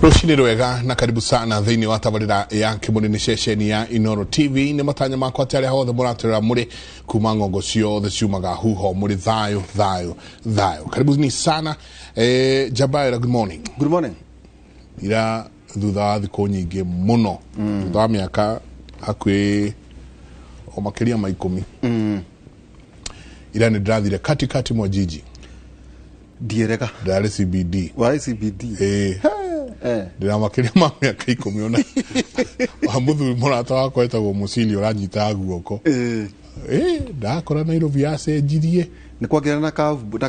Rushini rwega na karibu sana thini wa tabarira ya Kimuri ceceni ya Inooro TV ni matanya makwa tari hothe muraturira muri kuma ngongo ciothe ciumaga huho muri thayo. Karibuni sana Jabaira, good morning. Good morning. Ira thutha thiku nyingi muno thutha wa miaka hakwi o makiria ma 10 ira ni ndathire kati mwa jiji Diereka ndari CBD wa CBD ndira makiria ma miaka 10 ona amuthu murata wakwa etagwo Musili uranyita guoko ndakora Nairobi acenjirie ni kwagira na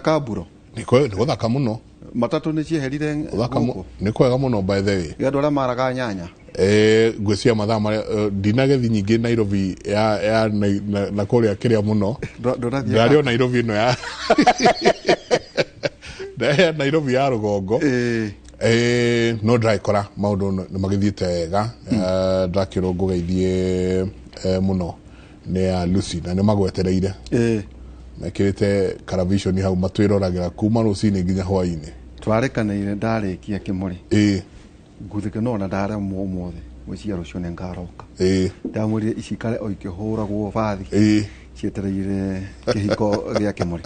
kaburo ni guthaka muno matatu ni cieherire ni kwega muno by the way yandu ara maraga nyanya ngwĩcia mathaa marĩa ndinagethi nyingĩ Nairobi ya na kũrĩa kĩrĩa mũno ndarĩ o Nairobi ĩno ya Nairobi ya rũgongo no ndĩrakora maũndũ nĩ magĩthiĩte wega ndakĩrwo ngũgeithie mũno nĩ ya Lucy na nĩ magwetereire mekĩrĩte karavishoni hau matwĩroragĩra kuma rũcinĩ nginya hwainĩ twarĩkanĩire ndarĩkia Kimuri nguthike no na ndara mothe gwĩcia rũcio nĩ ngaroka ndamwĩrire icikare o ikĩhũragwo bathi cietereire kĩhiko gĩa Kimuri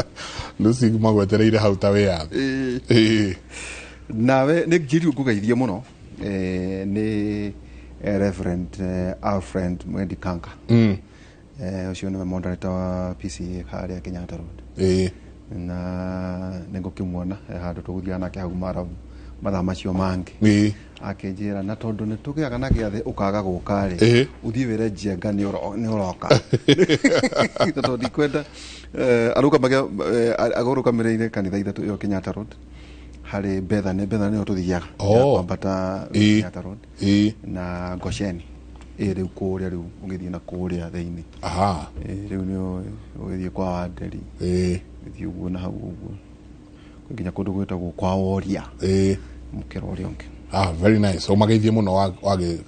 Lucy magwetereire hau ta wĩyathi nawe nĩ ngĩriũ ngũgeithie mũno nĩ Reverend Alfred Mwendi Kanka ucio nĩ moderator wa PCA harĩa Kenyatta Road na nĩngũkĩmuona handũ tũgũthiana nake hau mathaa macio mangi akenjira na tondu nĩ tũgĩaga na gĩathĩ ũkaga gũka uthii wĩre njenga nĩ ũroka tondu ndikwenda agũrũkamĩrĩire kanitha ithatũ yo Kenyatta Road harĩ Bethany nĩyo tũthiaga kwambata Kenyatta Road na Gosheni rĩu kũrĩa rĩu ũgĩthiĩ na kũrĩa thĩinĩ rĩu nĩ ũgĩthiĩ kwa Wanderi gĩthiĩ ũguo na hau ũguo nginya kũndũ gwĩtagwo kwa Woria mukero ũrĩa ũngĩ very nice so mageithie mũno wagĩ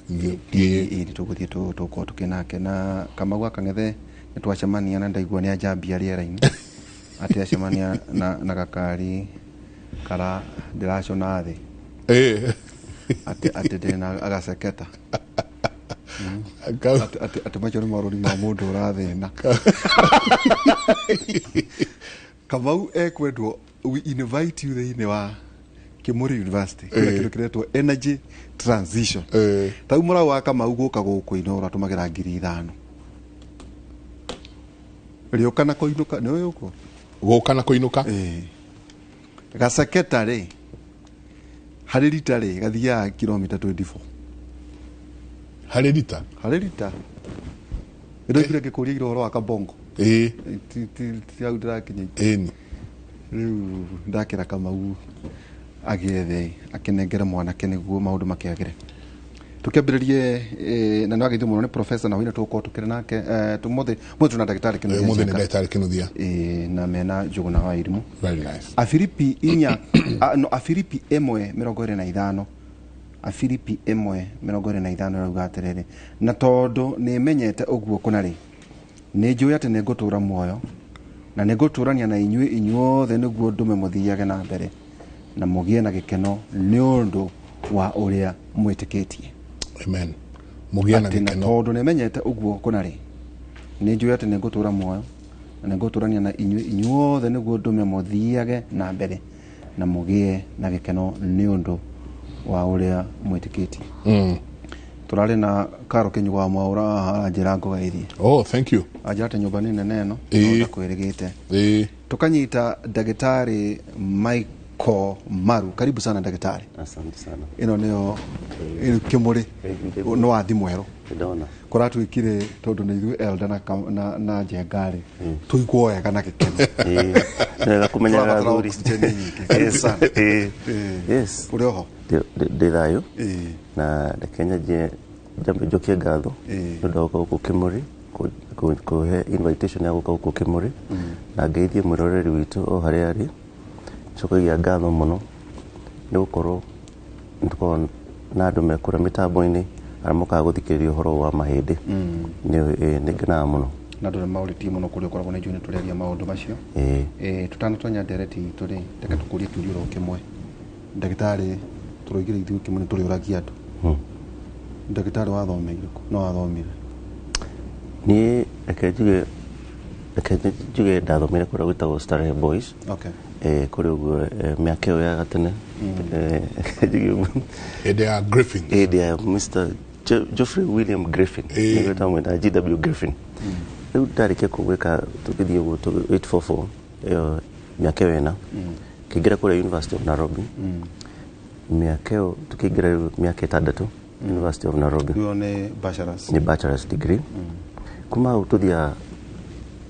tũgũthiĩ tũkorwo tũkĩnake na Kamau akang'ethe nĩ twacemania na ndaigua nĩ ajambia rĩera-inĩ atĩ acemania na gakari kara ndĩracona thĩ atĩ ndĩna agaseketa atĩ macio nĩ marũri ma mũndũ ũrathĩna Kamau ekwendwo we invite you thĩinĩ wa Kimuri University kĩrĩa kĩretwo energy transition tau mũrau wa Kamau gũka gũkũ Inooro atũmagĩra 5,000 rĩũka na kũinũka nĩ ũyũkũ gũka na kũinũka gaseketa rĩ harĩ rita rĩ gathiaga kilomita 24 harĩ rita ndio ngĩkũria iroro wa Kabongo ti au ndĩrakinya rĩu ndakĩra Kamau agĩethe akĩnengere mwanake nĩguo maũndũ makĩagĩre tukĩambĩrĩrie na nĩwageithio mũno nĩ professor na hũina tũkorwo tũkĩrĩ nake tũmothe na ndagĩtarĩ Kĩnuthia na mena Njũgũna wa Irimũ very nice Afilipi 1:25 Afilipi 1:25 rauga atĩrĩrĩ na tondũ nĩmenyete ũguo kũna rĩ nĩnjũĩ atĩ nĩngũtũra muoyo na nĩngũtũrania na inyuothe nĩguo ndũme mũthiage na mbere na mũgĩe na gĩkeno nĩ ũndũ wa ũrĩa mwĩtĩkĩtie amen mũgĩe na gĩkeno tondũ nĩmenyete ũguo kũna rĩ nĩnjũĩ atĩ nĩngũtũra muoyo na nĩngũtũrania na inyuothe nĩguo ndũme mũthiage na mbere na mũgĩe na gĩkeno nĩ ũndũ wa ũrĩa mwĩtĩkĩtie turare na Karo Kĩnyuga Mwaũra njĩra ngũgeithie thank you ajate nyũmba nĩ nene no ndakwĩrĩgĩte tukanyita ndagĩtarĩ Michael Maru karibu sana ndagĩtarĩ asante sana ino nĩyo Kimuri no wathi mwerũ ndona kũratwĩkire tondũ nĩ ithuĩ elder na njengarĩ tũiguoyaga na gĩkeno nĩga kũmenyaga thuri yes ũrĩ oho ndĩthayo na Kenya jambe njokie ngatho nĩũndũ wa gũka Kimuri kũhe invitation ya gũka Kimuri na ngeithie mwĩroreri witũ o harĩa arĩ cokagia ngatho mũno nĩ gũkorwo nĩtũkorwo na andũ mekũra mĩtambo-inĩ arĩa mokaga gũthikĩrĩria ũhoro wa mahĩndĩ nĩngenaga mũno na ndũrĩ maũrĩtie mũno kũrĩa ũkoragwo na ijũĩ nĩtũrĩaria maũndũ macio tũtanatonya ndereti itũ rĩ reke tũkũrie tuurio kĩmwe ndagĩtarĩ turoigire ithuĩ kimwe turi uragia andu ndagĩtarĩ wathomeire ku no wathomire ni ekejuge ndathomire kuria gwitagwo Starehe Boys kuri uguo miaka iyo ya gatene ede ya Griffin Mr. Geoffrey William Griffin nigweta mwenda GW Griffin riu ndarĩkia kũgwĩka tũgĩthiĩ ũguo 844 iyo miaka iyo ĩna kĩingĩra kũrĩa University of Nairobi miaka iyo tũkĩingĩra miaka 6 University of Nairobi ni bachelor's degree kuma hau tũthia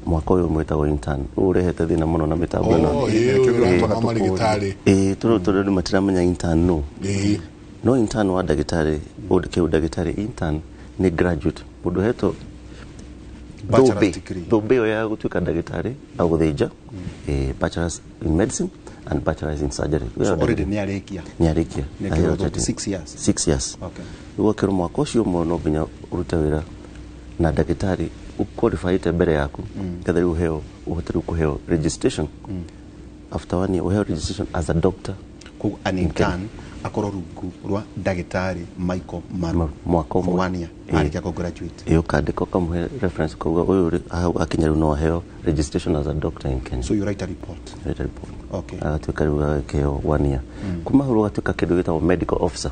mwaka ũyũ mwĩtagwo intern ũrehete thĩna mũno na mĩtambo ĩno tũrĩ matiramenya intern no intern wa ndagĩtarĩ ũndĩkĩu ndagĩtarĩ intern ni graduate mũndũ hetwo thobe ĩyo ya gũtuĩka ndagĩtarĩ au gũthĩnja bachelor's in medicine and bachelor's in surgery so already ni arikia 6 years ũguo kĩrĩ mwaka ũcio ũmwe no nginya ũrute wĩra na ndagĩtarĩ uqualified mbere yaku kadha rĩu heo ũhote kuheo registration after 1 year uheo registration as a doctor ku an intern akoro rungu rwa ndagĩtarĩ Michael Maru mwaka ũmwe 1 year arikia ku graduate iyo kandĩko kamwe reference kuga ũyũ akinya rĩu no heo registration as a doctor in Kenya so you write a report okay agatuĩka rĩu akĩheo 1 year kuma hau agatuĩka kĩndũ gĩtagwo medical officer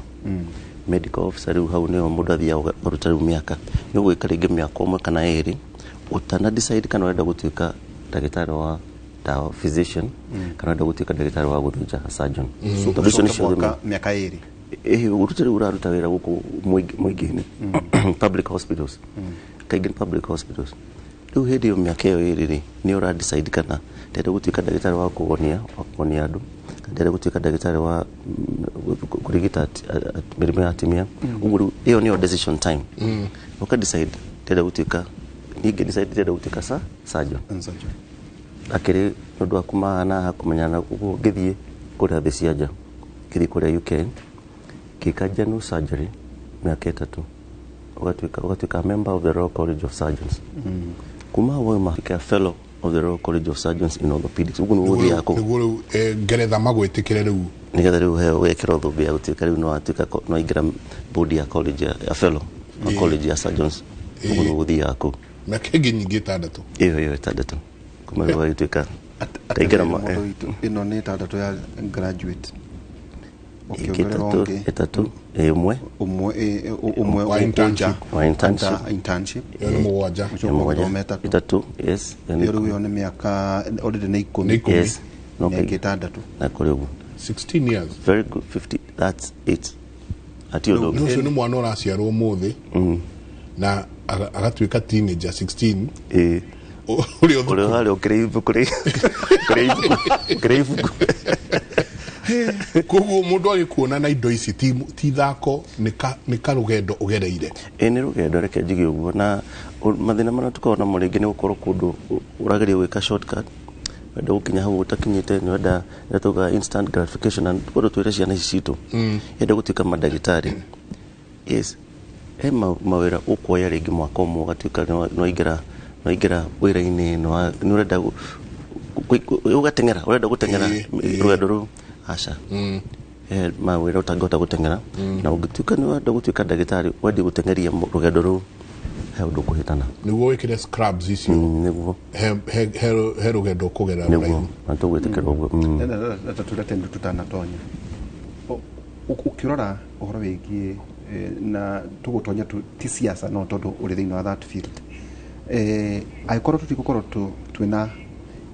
medical officer rĩu hau nĩyo mũndũ athiaga kũruta rĩu mĩaka nĩ gwĩka rĩngĩ mĩaka ũmwe kana ĩrĩ utana decide kana wenda gũtuĩka ndagĩtarĩ wa dawa physician kana wenda gũtuĩka ndagĩtarĩ wa gũthĩnja surgeon so tũcoka mĩaka ĩrĩ uruta rĩu uraruta wĩra gũkũ mũingĩ-inĩ public hospitals kaingĩ public hospitals rĩu hĩndĩ ĩyo mĩaka ĩyo ĩrĩ nĩ ũra decide kana ndĩrenda gũtuĩka ndagĩtarĩ wa kũgonia andũ ndĩrenda gũtuĩka ndagĩtarĩ wa kũrigita mĩrimũ ya atumia ũguo ĩyo nĩyo decision time ũka decide ndĩrenda gũtuĩka ningĩ decide ndĩrenda gũtuĩka surgeon akĩrĩ ũndũ wa kumana hakumenyana ũguo ngĩthiĩ kũrĩa thĩ cia nja ngĩthiĩ kũrĩa UK ngĩka general surgery mĩaka 3 ũgatuĩka member of the Royal College of Surgeons kuma hau ũka fellow of the Royal College of Surgeons in Orthopedics ũguo nĩguo thiaga nĩguo Ngeretha magwĩtĩkĩre rĩu nĩgetha rĩu heo wekĩra thũmbĩ ya gũtuĩka rĩu no aingĩra board ya college ya fellow wa college ya surgeons ũguo nĩguo thiaga kũu mĩaka ĩngĩ nyingĩ 6 iyo 6 kuma rĩu agĩtuĩka akaingĩra ĩno nĩ 6 ya graduate ĩtatũ umwe wa internship yo nĩ mũgwanja ĩtatũ yes rĩu yo nĩ mĩaka already nĩ 10 yes no kaingĩ 6 na kũrĩ ũguo 16 years very good 50 that's 8 atio ndo ũcio nĩ mwana ũraciarwo mũthĩ na agatuĩka teenager 16 ũrĩa harĩ ũkĩrĩ ibuku koguo mũndũ agĩkuona na indo ici ti thako nĩ karũgendo ũgereire nĩ rũgendo reke njige ũguo na mathĩna marĩa tũkoragwo namo rĩngĩ nĩ gũkorwo kũndũ ũrageria gwĩka shortcut wenda gũkinya hau ũtakinyĩte nĩ wenda tũga instant gratification na kũndũ twĩre ciana ici citũ yenda gũtuĩka mandagĩtarĩ yes he mawĩra ũkuoya rĩngĩ mwaka ũmwe ũgatuĩka noingĩra wĩra-inĩ nĩ ũrenda ũgateng'era ũrenda gũteng'era rũgendo rũu aca mawĩra ũtangĩhota gũteng'era na ũngĩtuĩka nĩ wenda gũtuĩka ndagĩtarĩ wendi gũteng'eria rũgendo rũu he ũndũ ũkũhĩtana nĩguo wĩkĩre scrubs icio nĩguo he rũgendo ũkũgerera rũraihu na tũgwĩtĩkĩra ũguo na tũtende tũtanatonya ũkĩrora ũhoro wĩgiĩ na tũgũtonya ti siasa no tondũ ũrĩ thĩinĩ wa that field agĩkorwo tũtigũkorwo twĩna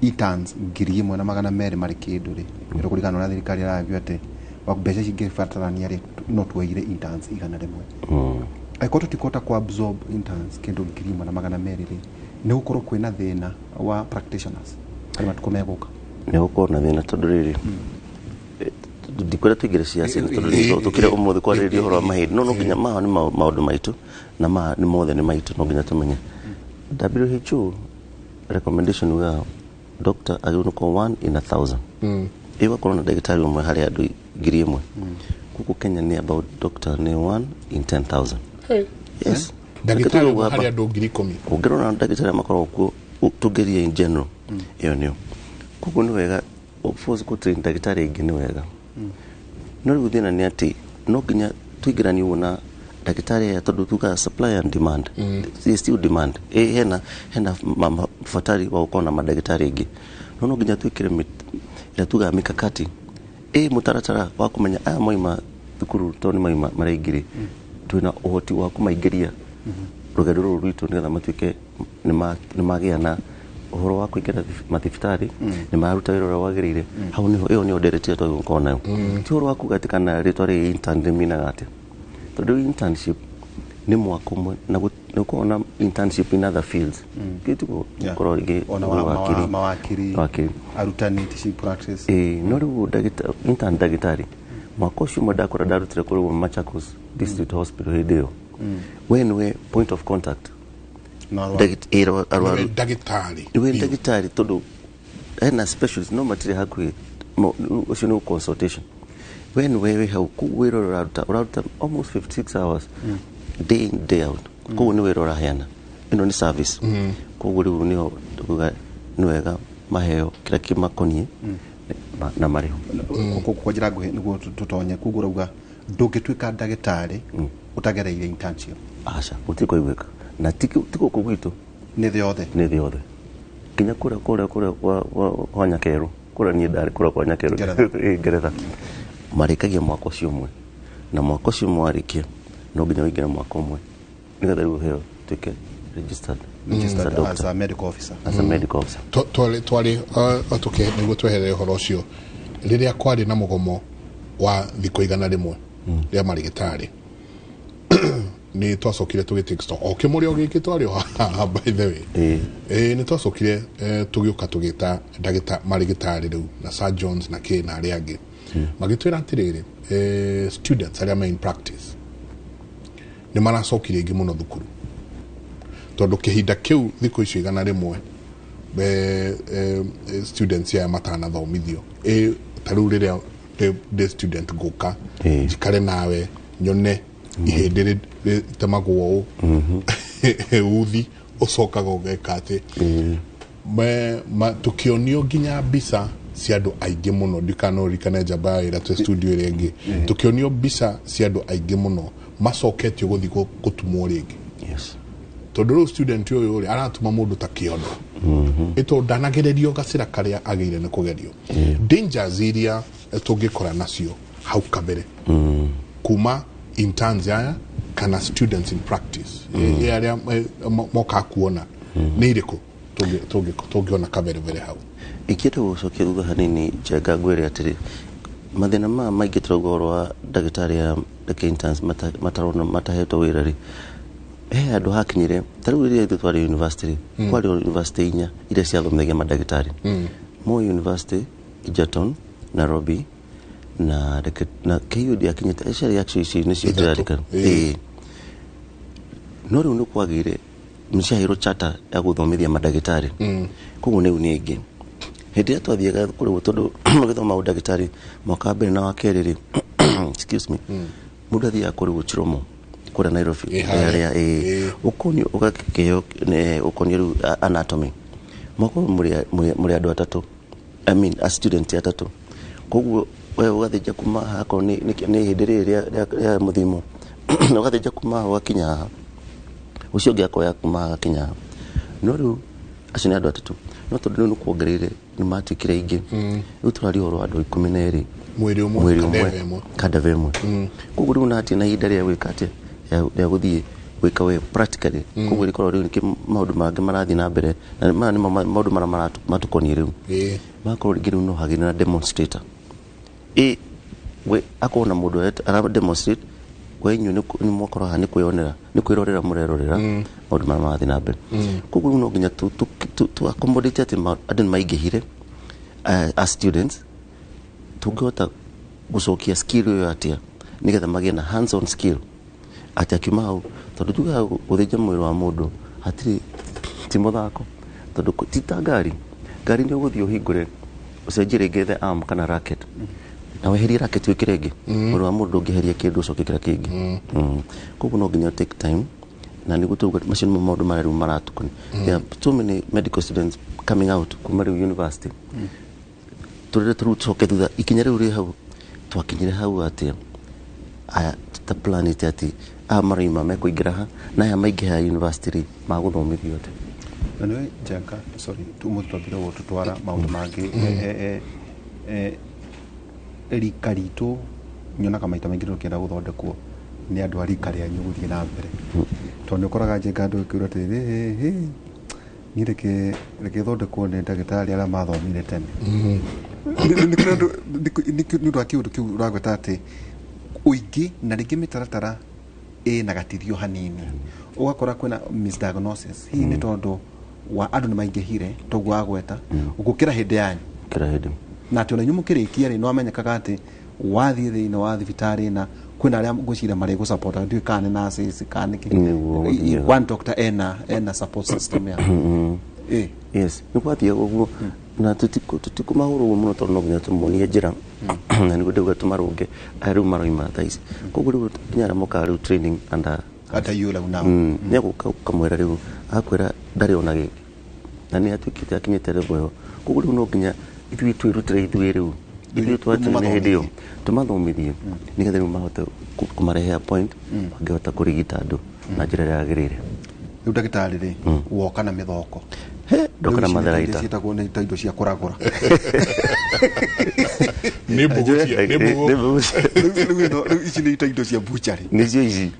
interns 1,200 marĩ kĩndũ rĩ nĩ kũringana na thirikari ĩragio atĩ mbeca cingĩbatarania rĩ no tuoire interns 100 agĩkorwo tũtikũhota ku absorb interns kĩndũ 1,200 rĩ nĩ gũkorwo kwĩna thĩna wa practitioners harĩ matukũ megũka nĩ gũkorwo na thĩna tondũ rĩrĩ ndikwĩra tũingĩre ciaca tondũ tũkĩre ũmũthĩ kwarĩrĩria ũhoro wa mahĩndĩ no nginya maha nĩ maũndũ maitũ na maha nĩ mothe nĩ maitũ no nginya tũmenye WHO recommendation wa doctor agĩkorwo 1 in 1,000 ĩgakorwo na ndagĩtarĩ ũmwe harĩ andũ 1,000 gũkũ Kenya nĩ about doctor nĩ 1 in 10,000 yes ndagĩtarĩ ũmwe harĩ andũ 10,000 ũngĩrora ndagĩtarĩ makoragwo kuo tũgeria in general ĩyo nĩyo koguo nĩ wega of course gũtrain ndagĩtarĩ aingĩ nĩ wega no rĩu thĩna nĩ atĩ no nginya tũingĩranie wona ndagĩtarĩ aya tondũ tuga supply and demand is still demand hena mabatari wa gũkorwo na mandagĩtarĩ aingĩ no nginya twĩkĩre ĩrĩa tuga mikakati mũtaratara wa kũmenya aya moima thukuru to nĩ moima maraingĩrĩ twĩna ũhoti wa kũmaingĩria rũgendo rũrũ rwitũ nĩgetha matuĩke nĩ magĩa na ũhoro wa kũingĩra mathibitarĩ nĩ maruta wĩra ũrĩa wagĩrĩire hau ĩyo nĩyo nderetire twagũkorwo nayo ti ũhoro wa kuga atĩ kana rĩtwa rĩ intern rĩminaga atĩa tondũ internship nĩ mwaka ũmwe na gũkorwo na internship in other fields gĩtugo gũkorwo rĩngĩ mawakiri arutani teaching practice no rĩu intern ndagĩtarĩ mwaka ũcio ũmwe ndakora ndarutire kũrĩ Machakos District Hospital hĩndĩ ĩyo we nĩwe point of contact ndagĩtarĩ tondũ hena specialist no matirĩ hakuhĩ ũcio nĩ consultation we nĩwe wĩ hau koguo wĩra ũraruta almost 56 hours day in day out koguo nĩ wĩra ũraheana ĩno nĩ service koguo rĩu nĩho tuga nĩ wega maheo kĩrĩa kĩmakoniĩ na marĩho kwa njĩra nguhĩ nĩguo tũtonye koguo rauga ndũngĩtuĩka ndagĩtarĩ ũtagereire internship aca gũtirĩ kwa igwĩka na ti gũkũ gwitũ nĩ thĩ yothe nginya kũrĩa kwa Nyakerũ kũrĩa niĩ ndarĩ kũrĩa kwa Nyakerũ Ngeretha marĩkagia mwaka ũcio ũmwe na mwaka ũcio ũmwe warĩkia no nginya wĩingĩre mwaka ũmwe nĩgetha rĩu ũheo tuĩke registered as a medical officer twarĩ atũke nĩguo tweherere ũhoro ũcio rĩrĩa kwarĩ na mũgomo wa thikũ igana rĩmwe rĩa marĩgĩtarĩ nĩ twacokire tũgĩtake stock o kĩmũrĩa ũgĩkĩ twarĩ by the way nĩ twacokire tũgĩũka tũgĩta marĩgĩtarĩ rĩu na surgeons na kĩ na arĩa angĩ magĩtwĩra atĩrĩrĩ students arĩa main practice nĩ maracokire ingĩ mũno thukuru tondũ kĩhinda kĩu thikũ icio igana rĩmwe students aya matanathomithio tarĩu rĩrĩa the student ngũka njikare nawe nyone ihĩndĩ rĩtemagwo ũũ uthi ũcokaga ũgeka atĩ tũkĩonio nginya mbica cia andũ aingĩ mũno ndikanorikane njamba ĩrĩa twĩ studio ĩrĩa ĩngĩ tũkĩonio mbica cia andũ aingĩ mũno macoketio gũthiĩ gũtumwo rĩngĩ tondũ rĩu student ũyũ rĩ aratuma mũndũ ta kĩondo ĩtondũ ndanagererio gacĩra karĩa agĩire nĩ kũgerio dangers iria tũngĩkora nacio hau kabere kuma interns aya kana students in practice arĩa moka kuona nĩ irĩkũ tũngĩona kabere hau ingĩenda gũcokia thutha hanini Njenga ngwĩre atĩrĩ mathĩna maya maingĩ tũrauga ũhoro wa ndagĩtarĩ ya interns matahetwo wĩra rĩ he andũ hakinyire tarĩu rĩrĩa ithuĩ twarĩ university kwarĩ university 4 iria ciathomithagia mandagĩtarĩ Moi University, Egerton, Nairobi na KUD akinyĩte actually nĩcio ndĩrarĩkana no rĩu nĩ kwagĩire nĩciaheirwo charter ya gũthomithia mandagĩtarĩ koguo nĩu nĩ aingĩ hĩndĩ ĩrĩa twathiaga kũrĩguo tondũ ũgĩthoma ũndagĩtarĩ mwaka wa mbere na wa kerĩ rĩ excuse me mũndũ athiaga kũrĩguo Chiromo kũrĩa Nairobi ĩrĩa ũkonio ũgakĩheo ũkonio rĩu anatomy mwaka mũrĩ andũ atatũ I mean a student atatũ koguo we ũgathĩnja kuma hako nĩ hĩndĩ rĩrĩa mũthimo ũgathĩnja kuma wakinya haha ũcio ũngĩ akoya kuma hakinya no rĩu acio nĩ andũ atatũ no tondũ rĩu nĩ kuongereire nĩ matuĩkire aingĩ rĩu tũrari ũhoro andũ 12 mwĩrĩ ũmwe kadava ĩmwe koguo rĩu natie na ihinda rĩa gwĩka atĩa rĩa gũthiĩ gwĩka we practically koguo rĩkorwo rĩu nĩ maũndũ mangĩ marathiĩ na mbere na maya nĩ maũndũ marĩa matukoniĩ rĩu magakorwo rĩngĩ rĩu no hagĩrĩ na demonstrator we akorwo na mũndũ ara demonstrate we inyuĩ nĩ mwakorwo haha nĩ kwĩrorera mũrerorera maũndũ marĩa marathiĩ na mbere koguo rĩu no nginya tu accommodate atĩ andũ nĩ maingĩhire as students tũngĩhota gũcokia skill ĩyo atĩa nĩgetha magĩe na hands on skill atĩ akiuma hau tondũ tugaga gũthĩnja mwĩrĩ wa mũndũ hatirĩ ti mũthako tondũ ti ta ngari nĩ ũgũthiĩ ũhingũre ũcenjie rĩngĩ the arm kana racket na weherie racket wĩkĩre ĩngĩ mwĩrĩ wa mũndũ ũngĩheria kĩndũ ũcoke kĩrĩa kĩngĩ koguo no nginya take time na nĩguo tũuga macio nĩmo maũndũ marĩa rĩu maratukania there are too many medical students coming out kuma rĩu university tũrĩre tũcoke thutha ikinya rĩu rĩ hau twakinyire hau atia aya ta planet ati marima mekuingira ha na aya maingi ha university maguthomithio ati anyway Jenga sorry tumutwabira gututwara maundu mangi erikaritu nyona kama itamaingiro kenda guthondekwo ni andu arika ria nyuguthie na mbere tondu ukoraga Jenga andu ikura tiri nireke thondekwo ni ndagitari ala mathomire tene ni ndo akiundu kiu uragweta ati uingi na ringi mitaratara na gatirio hanini ugakora kwena misdiagnosis hii ni tondu wa andu ni maingihire toguo agweta ugukira hindi yanyu kira hindi na ati ona nyumukirikia ri no amenyekaga ati wathie thiini wa thibitari na kwina aria ngucira mari gu support ndio kana na cis kana ki one doctor ena support system ya yes ni kwathia guo na tutikumahuru muno tondu no nginya tumuonie njira na niguo ndauga tumarunge aru maroima thaisi koguo riu kinyara mukaru training anda yula una ni gukamwera riu akwira ndari ona giki na ni atukite akinyete level koguo riu no nginya ithui twirutire ithui riu ithui twatune hindio tumathomithie nigetha riu mahote kumarehe point ngihota kurigita andu na njira ya yagirire riu ndagitari ri woka na mithoko ndoka na matharaita citagwo ni indo cia kuragura nibugucia ici ni indo cia buchari nicio ici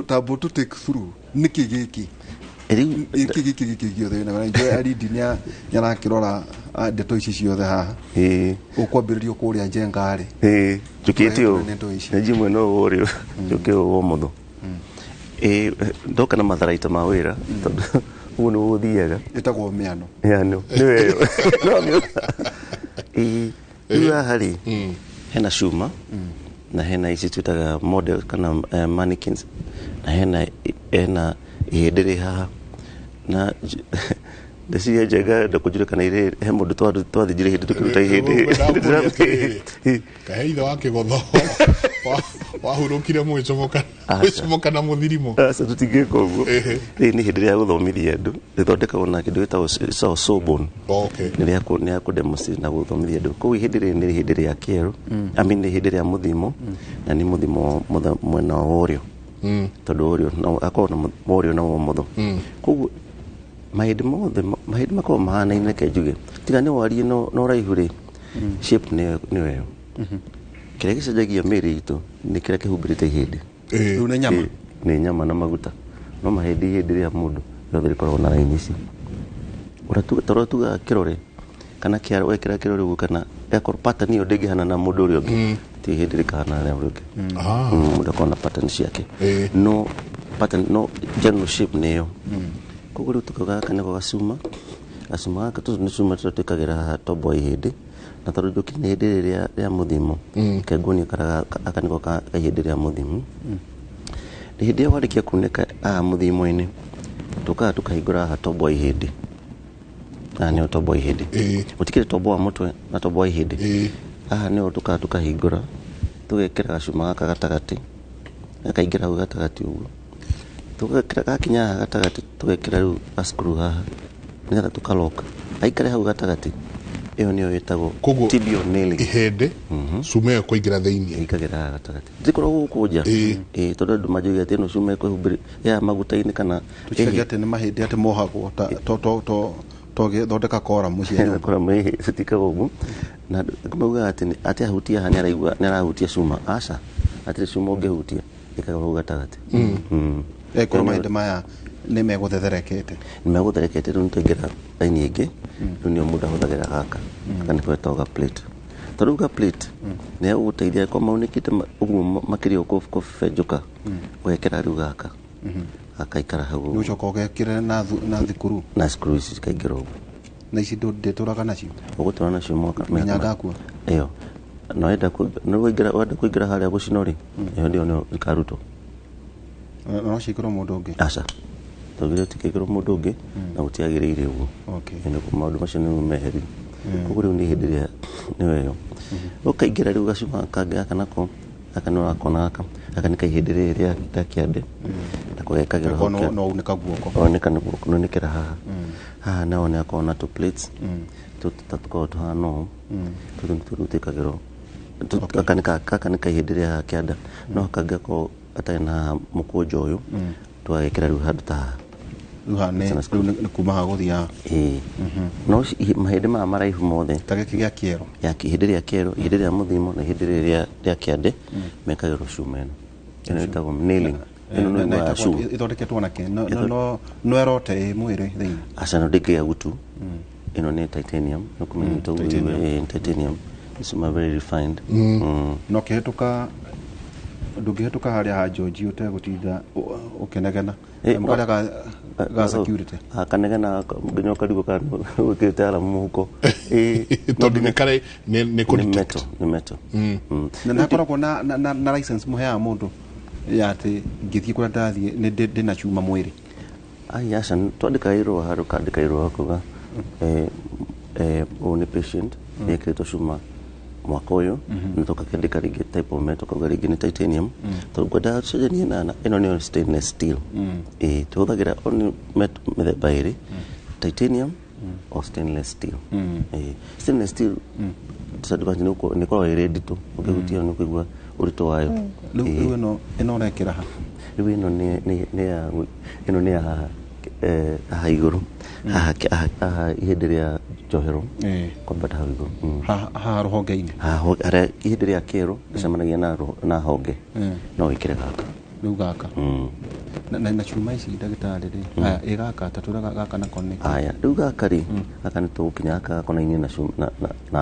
tabu to take through niki giki giki giothe na njoe aridi ni yarakirora ndeto ici ciothe haha ukwambiririo kuria Jenga ri njukitio na jimwe no worio njukio wo mutho ndoka na matharaita ma wira tondu uguo ni guthiaga itagwo miano miano niweyo riu hari hena cuma na hena ici twitaga model kana mannequins na hena ihindiri haha na ndeciria Jenga ndakujurikana ire he mundu twathinjire hindi tukiruta ihindi kahe ithe wa kigotho wahurukire mwicomoka na muthirimo asa tutingika uguo ni hindi ya guthomithia andu ithondekagwo na kindu gitagwo sawbone ni ya kudemonstrate na guthomithia andu koguo hindi ni hindi ya kieru ni hindi ya muthimo na ni muthimo mwena wa urio tondu urio no akorwo na urio na mutho koguo mahindi makorwo mahanaine kenjuge tiga ni warie no raihu ri shape ni weyo kiria gicenjagia miri itu ni kiria kihumbirite ihindi riu ni nyama ni nyama na maguta no mahindi ihindi ria mundu yothe rikoragwo na raini ici uratuga kirore kana kiaro wekira kirore uguo kana ekor pattern iyo ndingihana na mundu urio ungi ti ihindi rikahana na urio ungi mundu akona pattern ciake no pattern no general shape niyo koguo riu tukoga kana kwa gacuma gaka tu ni cuma tutikagira haha tombo ihindi na tondu njuki ni hindi ria muthimo kenguoni akaniko ka hindi ria muthimo ni hindi warikia kuneka muthimo-ini tukahingura haha tombo ihindi ni tombo ihindi utikire tombo wa mutwe na tombo wa ihindi haha ni tukahingura tugekira gacuma gaka gatagati gakaingira hau gatagati uguo tugekira gakinya haha gatagati tugekira riu screw haha nigetha tukaloka aikare hau gatagati iyo niyo yetagwo tibial nailing ihindi cuma ĩyo kũingĩra thĩinĩ ikagira gatagati ndikoragwo gukunja tondu andu majuga ati no cuma ĩkũhumbĩra ya maguta-inĩ kana tuciaga ati ni mahindi ati mohagwo thondeka kora muciĩ kora mwe citikagwo uguo na kumauga ati ahutia haha ni arahutia cuma aca ati cuma ũngĩhutia ĩkagwo gatagati ekoro mahindi maya ni megũthetherekete riu tũingĩra raini ĩngĩ riu nĩo mũndũ ahũthagĩra gaka kana kwetagwo ga plate tondu ga plate ni egũgũteithia kwa maunĩkĩte ũguo makĩria ũkũbenjũka ũgekĩra riu gaka akaikara hau ni ucoka ugekĩra na thikuru na screw ici cikaingĩra ũguo na ici ndĩtũraga nacio ũgũtũra nacio mwaka menya ndakua ĩyo no wenda kũingĩra harĩa gũcino rĩ ĩyo nĩyo ikarutwo no ciĩkĩrwo mũndũ ũngĩ aca togire tikĩkĩrwo mũndũ ũngĩ na gũtiagĩrĩire ũguo maũndũ macio nĩ meheri koguo rĩu nĩ hĩndĩ ĩrĩa nĩweyo ũkaingĩra rĩu gacuma kangĩ gaka nako aka nĩ ũrakona gaka nĩ kaihĩndĩ rĩrĩ rĩa kĩande nako gekagĩrwo no unĩka guoko nũnĩkĩra haha nao nĩ akorwo na tũ plates tũkoragwo tũhana ũũ tũtũ nĩ tũrĩu twĩkagĩrwo kaka nä kaihä rä kĩanda no kangĩakorwo atarĩ na mũkũnjo ũyũ twagekĩra rĩu handũ ta nĩ kuma ha gũthiaga no mahĩndĩ maya maraihu mothe ta gĩkĩ gĩa kĩero ihĩndĩ rĩa kĩero ihĩndĩ rĩa mũthimo na ihĩndĩ rĩrĩa rĩa kĩande mekagĩrwo cuma ĩno ĩtagwo nailing ĩno nĩ ũgwa cuma ĩthondeketwo na kĩ no erote mwĩrĩ thĩinĩ aca no ndĩngĩga gutu ĩno nĩ titanium no kũmenya titanium cuma very refined no kĩhĩtũka ndũngĩhĩtũka harĩa ha George ũtegũtinda ũkĩnegena mũkarĩa ga security akanegena nginya ũkarigwo kana wĩkĩrĩte alamu mũhuko tondũ nĩ kũritũ nĩ metal na nĩhakoragwo na license mũheaga mũndũ ya atĩ ngĩthiĩ kũrĩa ndathiĩ nĩ ndĩna cuma mwĩrĩ aca twandĩka irũa handũ kandĩka irũa kuga ũyũ nĩ patient nĩekĩrĩtwo cuma mwaka ũyũ nĩtoka kĩandĩka rĩngĩ type of metal kauga rĩngĩ nĩ titanium tondũ ngwendaga tũcenjanie na ĩno nĩyo stainless steel tũhũthagĩra mĩthemba ĩrĩ titanium or stainless steel stainless steel disadvantage nĩ koragwo ĩrĩ nditũ ũngĩhutia nĩ ũkũigua ũritũ wayo rĩu ĩno ũrekĩra ha rĩu ĩno nĩ ya haha igũrũ haha ihĩndĩ rĩa njohero kwambata hau igũrũ haha rũhonge-inĩ harĩa ihĩndĩ rĩa kĩero ĩcemanagia na honge no wĩkĩre gaka rĩu gaka na cuma ici ndagĩtarĩ rĩ aya ĩ gaka tatũra gaka nako nĩ aya rĩu gaka rĩ gaka nĩ tũgũkinya gaka gakonainie na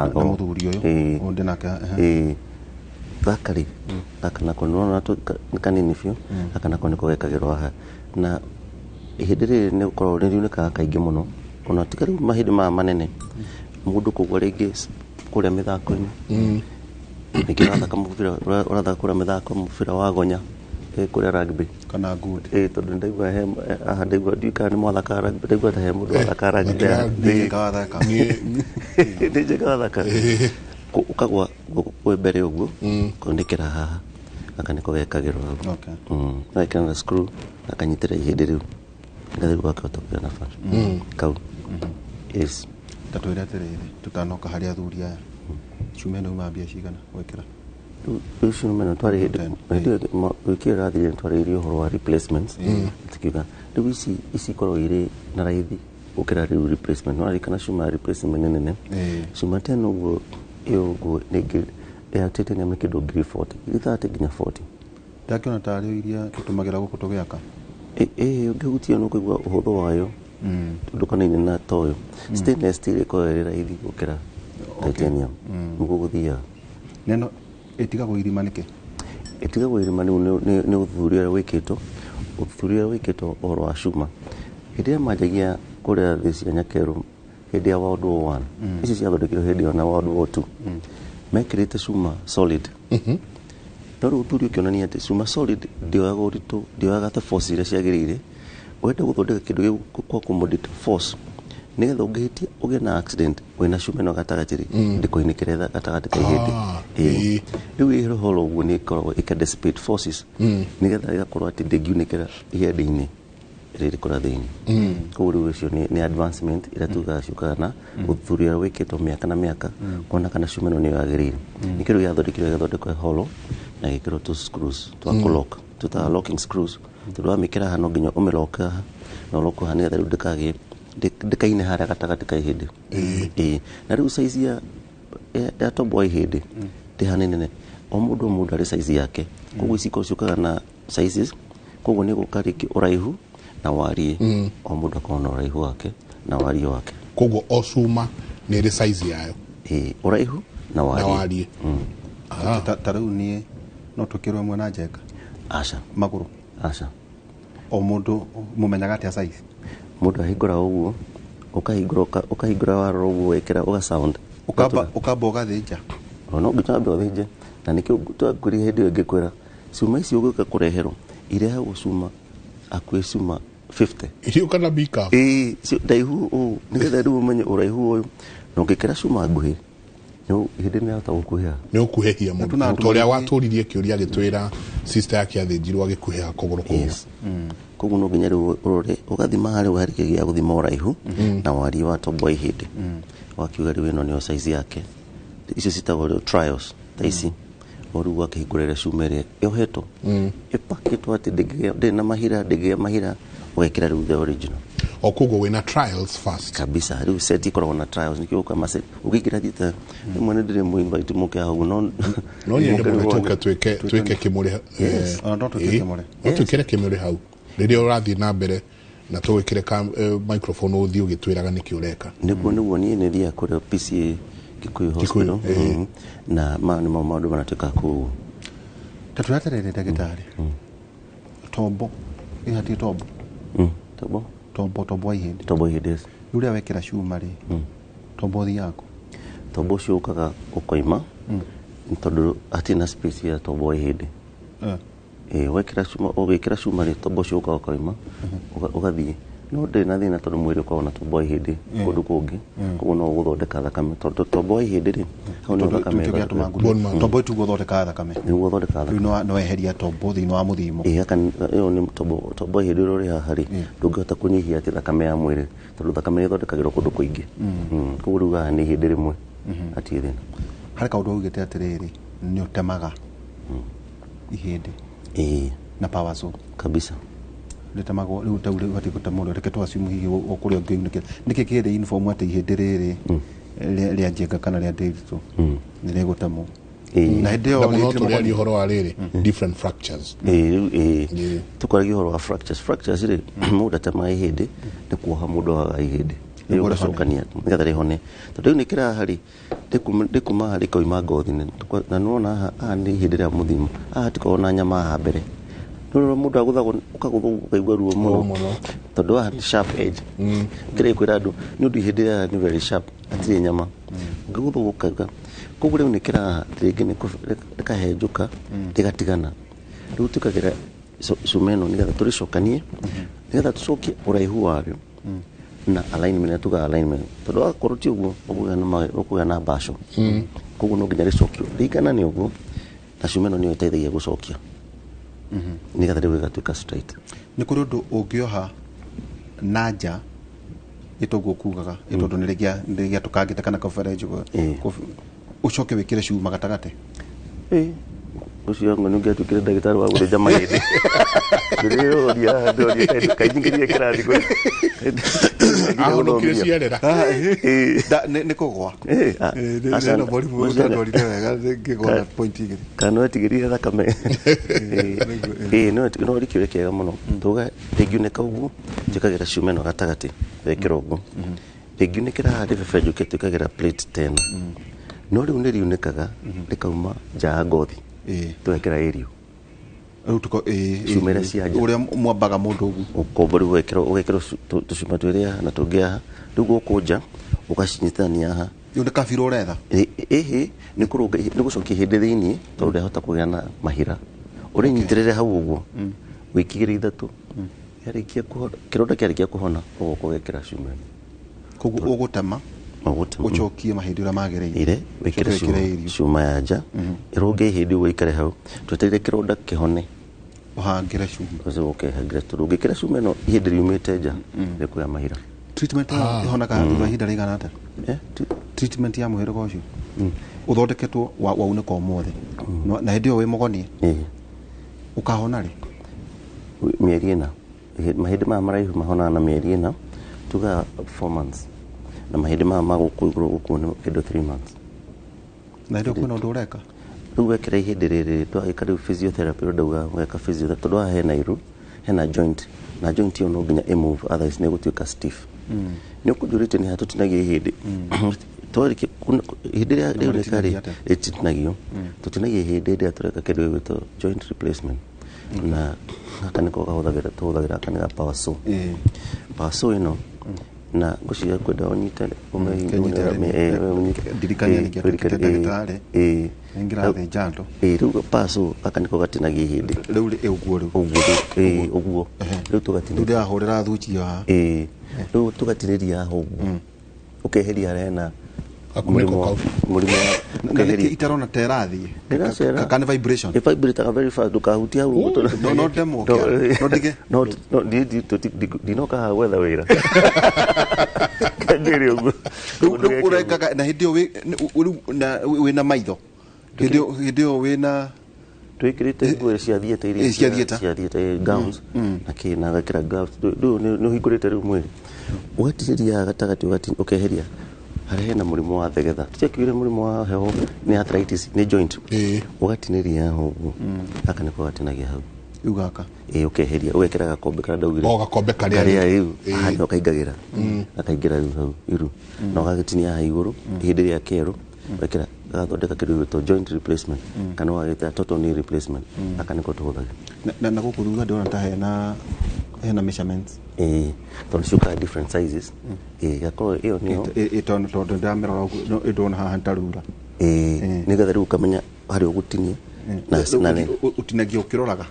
mũthuri ũyũ ũndĩ nake gaka rĩ gaka nako nĩwona nĩ kanini biũ gaka nako nĩko gekagĩrwo haha na ihĩndĩ rĩrĩ nĩ gũkorwo nĩriunĩkaga kaingĩ mũno ona tiga rĩu mahĩndĩ maya manene mũndũ kũgwa rĩngĩ kũrĩa mĩthako-inĩ ningĩ ũrathaka kũrĩa mĩthako mũbira wa gonya kũrĩa rugby kana good tondũ ndaigua haha ndaigua ndiũĩ kana nĩ mwathaka rugby ndaigua ta he mũndũ wathaka rugby nĩ njega wathaka ũkagwa kwĩ mbere ũguo kũndĩkĩra haha gaka nĩko gekagĩrwo hau gagekĩra na screw gakanyitĩra ihĩndĩ rĩu nĩgetha rĩu gakĩhota kũgĩa na bara kau yes tatwĩre atĩrĩrĩ tũtanoka harĩ athuri aya cuma ĩno uma mbia cigana gwĩkĩra rĩu cuma ĩno twarĩ wiki ĩyo ĩrathirire nĩtwarĩrĩirie ũhoro wa replacements tukiuga rĩu ici ikoragwo irĩ na raithi gũkĩra rĩu replacement nĩwarĩkana cuma ya replacement nĩ nene cuma tena ũguo ĩyo ũguo nĩngĩ ya titanium nĩ kĩndũ ngiri 40 30 nginya 40 ndakĩona tarĩ iria tũtũmagĩra gũkũ tũgĩaka ũngĩhutia nĩ ũkũigua ũhũthũ wayo ndũkanaine na toyo stainless steel ĩkoragwo ĩrĩ raithi gũkĩra titanium nĩguo gũthiaga neno ĩtigagwo irima nĩkĩ ĩtigagwo irima rĩu nĩ ũthuthuria ũrĩa wĩkĩtwo ũhoro wa cuma hĩndĩ ĩrĩa manjagia kũrĩa thĩ cia nyakerũ hĩndĩ ya World War 1 ici ciathondekirwo hĩndĩ ĩyo na World War 2 mekĩrĩte cuma solid no rĩu ũthuthuria ũkĩonania atĩ cuma solid ndĩoyaga ũritũ ndĩoyaga ta force iria ciagĩrĩire wenda gũthondeka kĩndũ gĩa accommodate force nĩgetha ũngĩhĩtia ũgĩe na accident wĩna cuma ĩno gatagatĩ ndĩkoinĩkĩre gatagatĩ ka ihĩndĩ rĩu ĩhoro ũguo nĩ ĩkoragwo ĩka-dissipate forces nĩgetha ĩgakorwo atĩ ndĩngiunĩkĩra ihĩndĩ-inĩ rĩrĩ kũrĩa thĩinĩ koguo rĩu ũcio nĩ advancement ĩrĩa tugaga ciũkaga na ũthuthuria ũrĩa wĩkĩtwo mĩaka na mĩaka kuona kana cuma ĩno nĩyo yagĩrĩire nĩ kĩndũ gĩathondekwo hollow na gĩkĩrwo two screws twa kũlock tũtaga locking screws tondũ wamĩkĩra haha no nginya ũmĩlock haha na ũlock haha nĩgetha rĩu ndĩkagĩe ndĩkaine harĩa gatagatĩ ka ihĩndĩ na rĩu size ya tombo wa ihĩndĩ ndĩhana nene o mũndũ arĩ size yake koguo ici ciũkaga na sizes koguo nĩ gũka rĩngĩ ũraihu na wariĩ o mũndũ akorwo na ũraihu wake na wariĩ wake koguo o cuma nĩ ĩrĩ size yayo ũraihu na wariĩ ta rĩu niĩ no tũkĩrwo ĩmwe na njenga aca magũrũ aca o mũndũ mũmenyaga atĩa size mũndũ ahingũra ũguo ũkahingũra warora ũguo wekĩra ũga sound ũkamba ũgathĩnja no nginya wambe ũthĩnje na nĩkĩo twakũria hĩndĩ ĩyo ngĩkwĩra cuma ici ũgũka kũreherwo irehagwo cuma akuĩ cuma 50 icio kana bika ndaihu ũũ nĩgetha rĩu ũmenye ũraihu ũyũ na ũngĩkĩra cuma nguhĩ hĩndĩ nĩahota gũkuhĩha nĩ ũkuhĩhia mũndũ ta ũrĩa watũririe kĩũria agĩtwĩra sister yake athĩnjirwo agĩkuhĩha kũgũrũ kũu koguo no nginya rĩu ũrore ũgathima harĩa harĩ kĩgĩa gũthima ũraihu na wariĩ wa tombo wa ihĩndĩ wakiuga rĩu ĩno nĩyo size yake icio citagwo trials taici oruga kihingurira cumere yohetwo ipakitwo ati de na mahira de mahira wekira riu the original okugo wina trials first kabisa riu set ikoro na trials nikio kama set ukigira thita mwana ndire mu invite muke aho no nyende mugetoka tweke kimure ndo tweke kimure twekere kimure hau riria urathi na mbere na twekire microphone uthi ugitwiraga niki ureka niguo nie ne thia kuri PCA Kikuyu Hospital na maundu manatuika ku taturaterere ndagitari tombo ihati tombo tombo ihindi uria wekira cuma ri tombo thi yako tombo ciukaga ukoima tondu atina space ya tombo ihindi wekira cuma ugikira cuma ri tombo ciukaga ukoima ugathie no de na thina tondu mwiri kwa na tombo ihindi kundu kungi koguo no guthondeka thakame tondu tombo ihindi ri hau ni thakame tombo tu guthondeka thakame ni guthondeka thakame no eheria tombo thini wa muthimo iyo ni tombo ihindi ri hari ndungihota kunyihia ati thakame ya mwiri tondu thakame ni thondekagirwo kundu kuingi koguo ruga ni ihindi rimwe ati thina hari kaundu ugite atiriri ni utemaga ihindi na power so kabisa letamago riu tauri wati kutamura reketwa simu hihi okuria ngi niki kire uniform ati ihindi riri ria njenga kana ria ndiritu nire gutamo na hideo ni horo wa riri different fractures tukwaragia horo wa fractures ri muda tama ihindi ni kuoha mundu wa ihindi gũcokania nĩgetha rĩhone tondũ nĩ kĩra hari ndĩkuma hari koima ngothi na nona haha nĩ hĩndĩ rĩa mũthimo haha tikona nyama haha mbere no mũndũ agũthagwo ũkagũthwo ũkaigua ruo mũno tondũ haha sharp edge kĩrĩa kwĩra andũ nĩ ũndũ hĩndĩ ya nĩ very sharp atirĩ nyama ũkagũthwo ũkauga koguo rĩu nĩ kĩra rĩngĩ rĩkahenjũka rĩgatigana rĩu tukagĩra cuma ĩno nĩgetha tũrĩcokanie nĩgetha tũcokie ũraihu warĩo na alignment tuga alignment tondu akorwo ti uguo ukuga na basho koguo no nginya ricokio rigana nĩ uguo na cuma ĩno nĩ ĩteithagia gucokia nĩgetha rĩu ĩgatuĩka straight nĩ kũrĩ ũndũ ũngĩoha nanja ĩtoguo kugaga ĩtondũ nĩ rĩgĩa tũkangĩte kana coverage ucoke wĩkĩre cuma gatagatĩ ucio ngo nungia tukire ndagitari wa gũthĩnja mahĩndĩ ndĩrĩũria kaingĩria kĩrathi kwe ahonokire ciarera nĩ kũgwa nĩ morimu ũtandorire wega ngĩgwa point igĩrĩ kana wetigĩrire thakame no rĩkĩũria kĩega mũno tuga rĩngiunĩka ũguo njĩkagĩra cuma ĩno gatagatĩ wekĩra ũguo rĩngiunĩkĩra haha rĩbebenjũke twĩkagĩra plate 10 no rĩu nĩ riunĩkaga rĩkauma nja ya ngothi twekĩra area riu tuko cuma iria cia nja uria mwambaga mundu ugu ukomba riu ugekĩrwo tucuma twĩrĩ haha na tũngĩ haha rĩu gũkũ nja ũgacinyitithania haha rĩu nĩ kabira ũretha nĩ gũcokia hĩndĩ thĩiniĩ tondũ ndĩahota kũgĩa na mahira ũrĩnyitĩrĩre hau ũguo wĩkigĩre ithatũ kĩronda kĩarĩkia kũhona ũgoka ũgekĩra cuma koguo ũgũtema ucokie mahĩndĩ ũrĩa magĩrĩire wĩkĩre cuma ya nja ĩrũnge ihĩndĩ ũguo ikare hau twetereire kĩronda kĩhone ũhangĩre cuma ũkehangĩre tondũ ũngĩkĩra cuma ĩno ihĩndĩ riumĩte nja rĩkũgĩa mahira treatment ĩhonaga thutha ihinda rĩigana atĩa treatment ya mũhĩrĩga ũcio ũthondeketwo waunĩka ũmũthĩ na hĩndĩ ĩyo wĩ mũgonie ũkahona rĩ mĩeri ĩna mahĩndĩ maya maraihu mahonaga na mĩeri ĩna tuga 4 months na mahĩndĩ maya magũkũ igũrũ gũkũ nĩ kĩndũ 3 months na hĩndĩ kwĩna ũndũ ũreka rĩu wekĩra ihĩndĩ rĩrĩ twagĩka rĩu physiotherapy ndauga gweka physiotherapy tondũ haha hena iru hena joint na joint ĩyo no nginya ĩmove otherwise nĩ gũtuĩka stiff nĩ ũkũnjũrĩte nĩ hatũtinagia ihĩndĩ twarĩkia ihĩndĩ rĩa rĩoneka rĩtitinagio tũtinagia ihĩndĩ rĩrĩa tũreka kĩndũ gĩgwĩtwo joint replacement na gaka nĩko tũhũthagĩra aka nĩ ga power saw ĩno na ngũciria kwenda ũnyite rĩu paso aka nĩko gatinagia ihĩndĩ ũguo rĩu tũgatinĩrĩahũrĩra thuchi haha rĩu tũgatinĩria haha ũguo ũkeheria harĩa hena mũrimũ itarona terathiĩ kana vibration vibrataga very fast ndũkahutia hau no demo no ndinoka haha gwetha wĩra ndĩrĩ ũguo rĩu ũrekaga na hĩndĩ ĩyo wĩna maitho Hideo wina twikirite nguo cia thieta iria cia thieta gowns na kina gakira gloves no hingurite riu mwiri ugatiriria gatagati ukeheria hari hena murimo wa thegetha tikiwire murimo wa heho ni arthritis ni joint ugatiniria ho aka niko gatinagia hau ugaka ukeheria ugekira gakombe kana ndaugire gakombe karia riu hano kaingagira akaingira riu hau iru no gagitinia iguru hindi ria kero wekira gathondeka kindu to joint replacement kana wagita total knee replacement aka niko tuhuthaga na gukuruga ndona ta hena measurements tondu ciuka different sizes gakoro iyo niyo tondu ndamera ndona haha ntarura ni gathe riu kamenya hari ugutinie na utinagia ukiroraga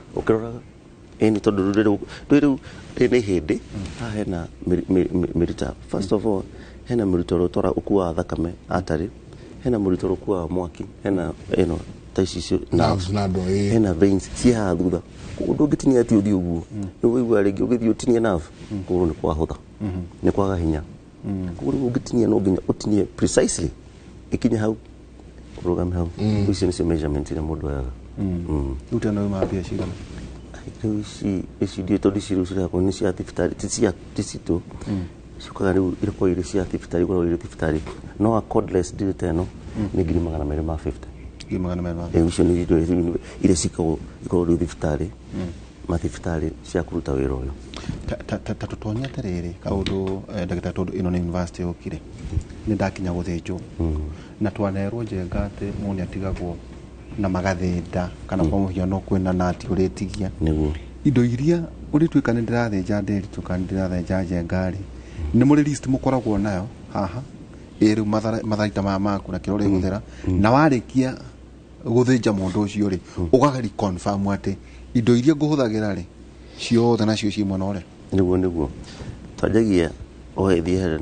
ni tondu riu ni hindi hena mirita first of all hena mirita rotora ukua thakame atari hena murito rokua mwaki hena taicicio hena veins cia thutha kundu ngitinia ati uthi uguo ni wigua ringi ugithi utinie nerve kundu ni kwa hotha ni kwaga hinya kundu ngitinia no nginya utinie precisely ikinya hau program hau icio ni measurement ira mundu yaga utana ma bia cigana ici dio todi ciru cira ko ni cia tifitari tisito shukaga riu iriko iri cia tifitari gwa iri tifitari no a cordless diliteno ni 250 icio ni indo ire cikao ikoro tifitari matifitari cia kuruta wira uyu ta tutonya terere kaundu ndagita tondu ino ni university okire ni ndakinya guthinjwo na twanerwo njengate muni atigagwo na magathinda kana kwa muhio no kwina nati uritigia niguo indo iria uritwika ni ndirathinja nderi tukani ndirathinja njengari ni muri list mukoragwo nayo haha iri matharita maku na kirore guthera na warikia guthinja mundu ucio ri ugagari confirm ati indo iria nguhuthagira ri ciothe nacio ci mwena ore niguo twajagia oethie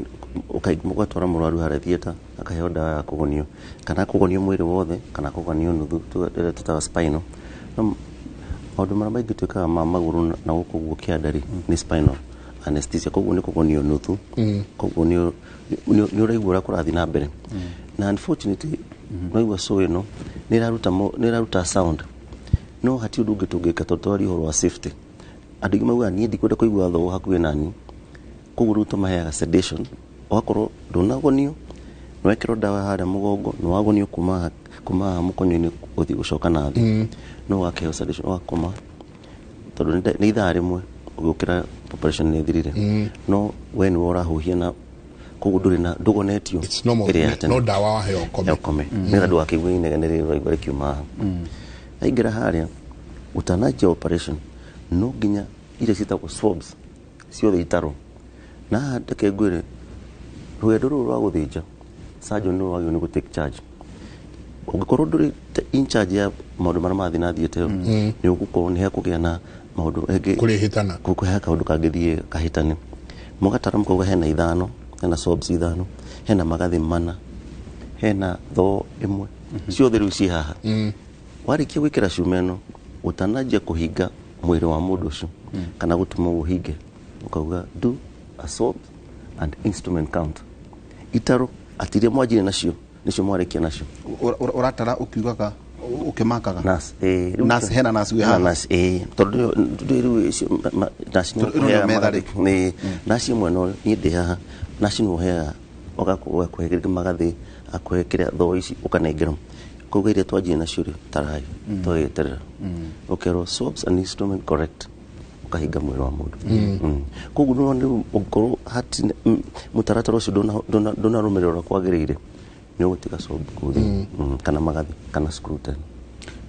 ukaigwa twara murwaru hare thieta akaheo dawa ya kugonio kana kugonio mwiri wothe kana kugonio nuthu tutaga spinal maundu mara maingi twikaga ma maguru na gukuguo kiandari ni spinal anesthesia koguo ni kugonio nuthu koguo ni uraigua kurathi na mbere na unfortunately no so ino ni raruta sound no hati undu ngitungika totori horo wa safety andu mauga ni ndikwenda kuigua tho hakuwe nani koguo ruto maheaga sedation wakorwo ndunagonio nwekero dawa hara mugongo no wagonio kuma mukonyo-ini uthi gucoka na thi no wakeo sedation wakoma tondu ni ithaa rimwe ugukira population ni thirire no when wora huhia na koguo nduri na ndugonetio no dawa wa heo kome ni ndu akigwe inegenere raigwa kiuma aingira haria utanaje operation no ginya ile citagwo swabs ciothe itaro na ndeke ngwire rwendo ruru rwa guthinja surgeon no wagio ni go take charge ugikorwo nduri in charge ya maundu mara mathi na thiete ni ugukorwo ni hakugia na maundu enge kurihitana kukuhe kaundu kangithie kahitane mugatara mukauga hena ithano hena swabs ithano hena magathi mana hena tho imwe ciothe riu ci haha warikia gwikira cumeno utanajia kuhinga mwiri wa mundu ucio kana gutuma uhinge ukauga do a swab and instrument count itaro atire mwajire nacio nicio mwarikia nacio uratara ukiugaga ukimakaga nas hena nas we ha tondu riu nasi mweno ni ndi haha nasi no hea ugakuhegerega magathi akuhekira tho ici ukanengera koguo iria twajire nacio ri tarai twayeterera ukero swabs and instrument correct ukahinga mwiri wa mundu koguo no ukoro hati mutaratara ucio ndona rumerera kwagirire ni ugutiga swab kuthi kana magathi kana screw tena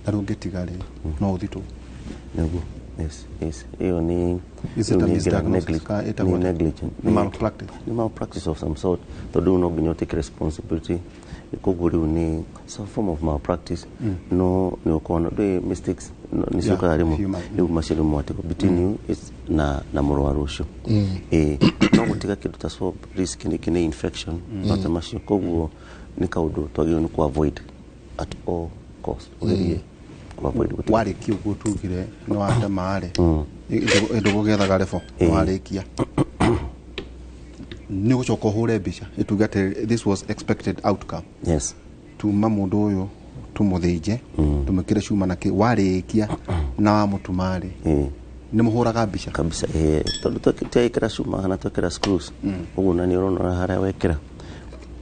na rungitiga ri no uthito niguo yes iyo ni negligent malpractice of some sort to do no ginya take responsibility koguo riu ni some form of malpractice no ni ukona the mistakes ni suka rimo ni mashiro mwatiko between you na murwaru ucio no gutiga kindu ta swab risk ni kine infection not mashiro koguo ni kaundu twagio ni ku avoid at all cost warikia uguo tugire no wate maare indu gugethaga rebo warikia ni gucoka hure mbica ituge ati this was expected outcome yes tuma mundu uyu tumuthinje tumikire cuma na warikia na wa mutumari ni muhuraga mbica kabisa tondu twekira cuma kana twekira screws uguo na ni urona haria wekira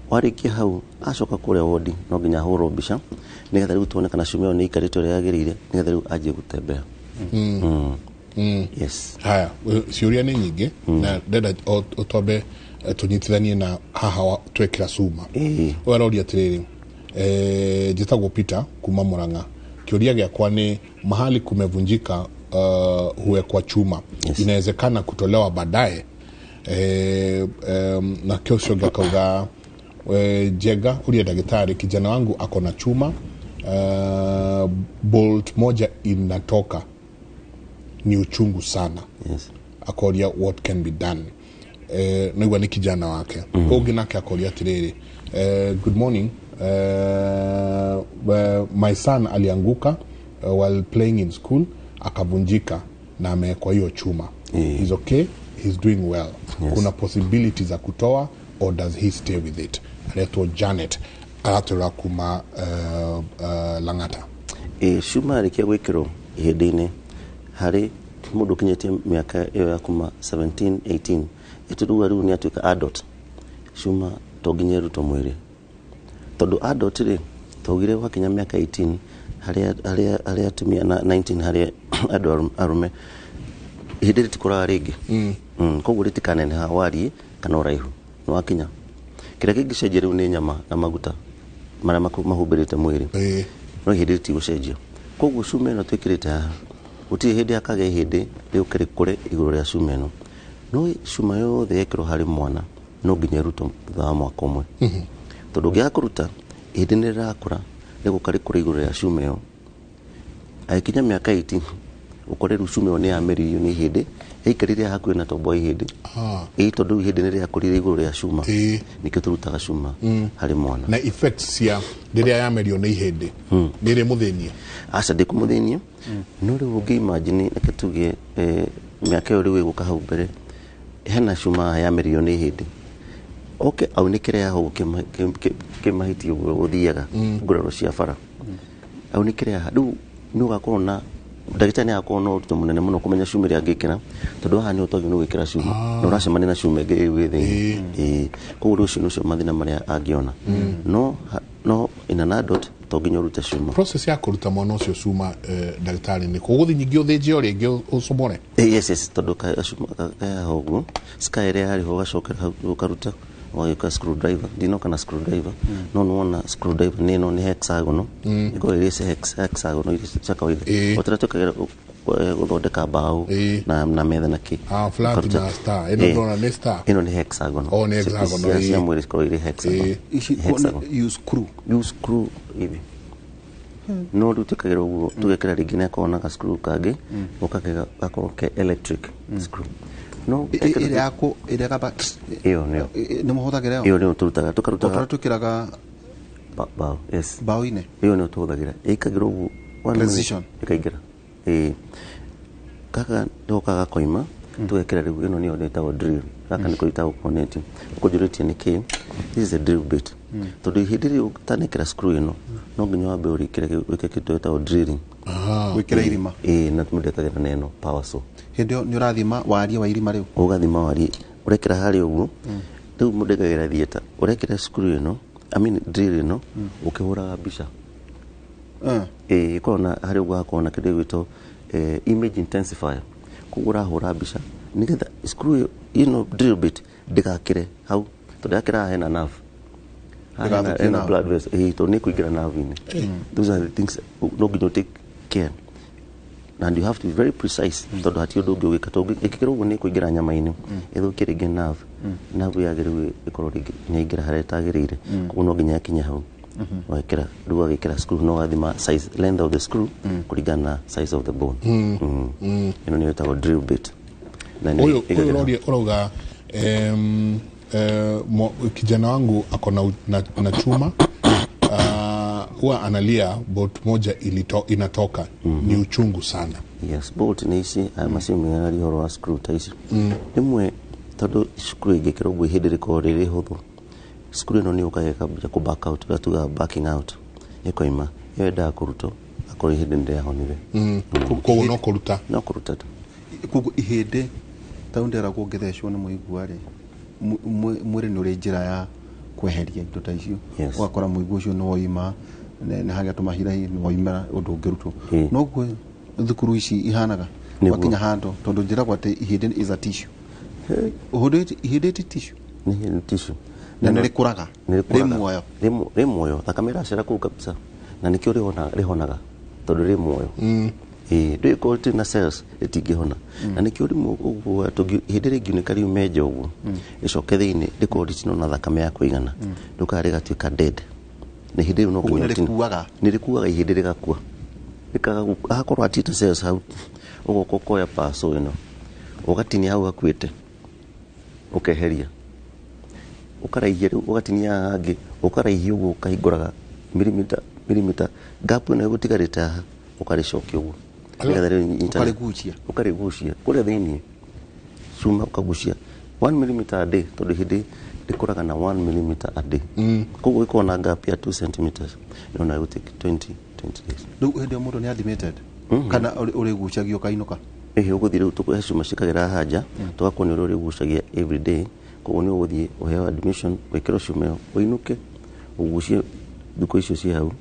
warikia hau acoka kuria wodi no nginya hurwo mbica nigetha riu tuone kana cuma ni ikarite uria yagirire nigetha riu anjie gutembea yes haya ciuria ni nyingi na ndenda utombe tunyitithanie na haha twekira cuma waroria atiriri jitagwo Peter kuma Murang'a kiuria giakwa ni mahali kumevunjika huwekwa chuma inawezekana kutolewa baadaye na kesho gakauga jega uria daktari kijana wangu akona chuma bolt moja inatoka ni uchungu sana akoria what can be done nigwa ni kijana wake ogi nake akoria tiriri good morning my son alianguka while playing in school akavunjika na amewekwa hiyo chuma he's okay, he's doing well kuna possibilities za kutoa or does he stay with it anaitwa Janet aratura kuma Lang'ata cuma arikia gwikirwo ihindini hari mundu kinyetie miaka iyo ya kuma 17 18 ituruga riu ni atuika adult cuma toginyeru to mwiri tondu adult ri togire wakinya miaka 18 haria tumia na 19 haria adu arume hindiri tikura ringi koguo ritikanene hawari kana uraihu no wakinya kira kingi cenjia riu ni nyama na maguta maria mahumbirite mwiri no hindiri tigucenjia koguo cuma ino twikirite uti hindi akage hindi riu kiri kure iguru ria cuma ino no cuma yothe yekirwo hari mwana no nginya ruto thutha mwaka umwe tondu ngiakuruta hindi ni rirakura rigukari kure iguru ria cuma iyo aikinya miaka 18 ukore ru cuma iyo ni amerio ni hindi ikarire hakuhi na tombo hindi tondu hindi ni riakurire iguru ria cuma nikio turutaga cuma hari mwana na effects cia riria yamerio ni hindi ni ri muthinie aca ndikumuthinie no riu ungi imagine nake tugie miaka iyo riu iguka hau mbere hena cuma yamerio ni hindi okay au nikire yaho kimahiti uguo guthiaga nguraro cia bara au nikire yaha riu ni ugakorwo na ndagitani akoo no ruto munene muno kumenya cuma ria ngikira tondu haha ni utogi no gwikira cuma no uracemania na cuma ingi withi koguo rucio nucio mathina maria angiona no in an adult toginyo ruta cuma process ya kuruta mwana ucio cuma ndagitari ni kuguthi nyingi uthinje uri ingi ucomore yes tondu ka cuma ka hogu skaire hari ho gacokera ukaruta waka screwdriver dino kana screwdriver no wona screwdriver nino ni hexagonal iko ile hexagonal ile chakawaida otara tukagera guthondeka bao na metha na ki flat na star ino dona ni star ino ni hexagonal ni hexagonal ya mwili iko ile hexagonal use screw hivi no rutukagera uguo tugekera ringine akona ka screw kage ukagega akoroke electric screw no ile yako ile kaba iyo ni muhuthagira iyo ni turutaga tukaruta tukiraga bao yes bao ine iyo ni tuhuthagira ikagira uguo precision ikaigira kaka ndokaga koima tugekera riu ino ni odetagwo drill kaka ni kuitagwo connecting kujuritie ni ki this is a drill bit tondu hindiri utanekera screw ino no nginya wambe urikire wike kitu etagwo drilling wikira irima na tumudekagira neno power saw hindi ni urathima waria wa irima riu ugathima waria urekera hari uguo riu mudekagira thieta urekera screw ino I mean drill ino ukihura mbica ikona hari uguo hakona kindu gwito image intensifier kugura hura mbica nigetha screw ino drill bit ndikakire hau tondu yakira hena nerve hena blood vessel to ni kuingira nerve ini those are the things no nginya take care and you have to be very precise tondu hati undu ungika tondu ikikira uguo ni kuingira nyama-ini ithukire ngi nerve yagiriwe ikorwo nyaingira haria itagirire koguo no nginya yakinya hau wakira riu agikira screw no gathima size length of the screw kuringana na size of the bone ino ni etagwo drill bit na ni urauga kijana wangu ako na chuma huwa analia bolt moja inatoka ni uchungu sana yes bolt ni ici masimu ya horo wa screw taisi imwe tondu screw igikira uguo hindi riko riri huthu screw ino ni ukageka ku back out tuga backing out ikoima yendaga kũrutwo akorwo ihĩndĩ nĩrĩahonire. Koguo no kũruta tu. Koguo ihĩndĩ ta nderagwo ngĩthecwo nĩ mũigua rĩ mwĩrĩ nĩ ũrĩ njĩra ya kweheria indo ta icio, ũgakora mũigua ũcio nĩ woima na hagĩa tũmahira nĩ woimera ũndũ ũngĩrutwo. Noguo thukuru ici ihanaga wakinya handũ, tondũ njĩragwo atĩ ihĩndĩ is a tissue. Ihĩndĩ ti tissue? Nĩ tissue. Na nĩ rĩkũraga rĩ muoyo, thakame ĩracera kũu kabisa, na nĩkĩo rĩhonaga tondũ rĩ muoyo. Ndĩkorwo rĩtirĩ na cells rĩtingĩhona, na nĩkĩo rĩmwe ũguo ihĩndĩ rĩngiunĩka riume ũguo rĩcoke thĩinĩ rĩkorwo rĩtinwo na thakame ya kũigana, rĩũkaga rĩgatuĩka dead. Nĩ ihĩndĩ rĩu no nginya nĩ rĩkuaga ihĩndĩ rĩgakua, hagakorwo hatirĩ cells hau. Ũgoka ũkoya paso ĩno ũgatinia hau hakuĩte ũkeheria, ũkaraihia rĩu ũgatinia hangĩ ũkaraihia ũguo ũkahingũraga milimita gap ĩno ĩgũtigarĩte haha ũkarĩcokia ũguo ũkarĩgucia kũrĩa thĩinĩ cuma ũkagucia 1 millimeter a day, tondũ hĩndĩ rĩkũraga na 1 millimeter a day. Koguo ĩkorwo na gap ya 2 centimeters no gũtake 20 days. Rĩu hĩndĩ ĩyo mũndũ nĩ admitted kana ũrĩgucagio ũkainũka? Ũgũthiĩ rĩu tũkũhe cuma cikagĩra haja tũgakuonia ũrĩa ũrĩgucagia every day. Koguo nĩ ũgũthiĩ ũheo admission wĩkĩrwo cuma ĩyo ũinũke ũgucie thikũ icio ciĩ hau,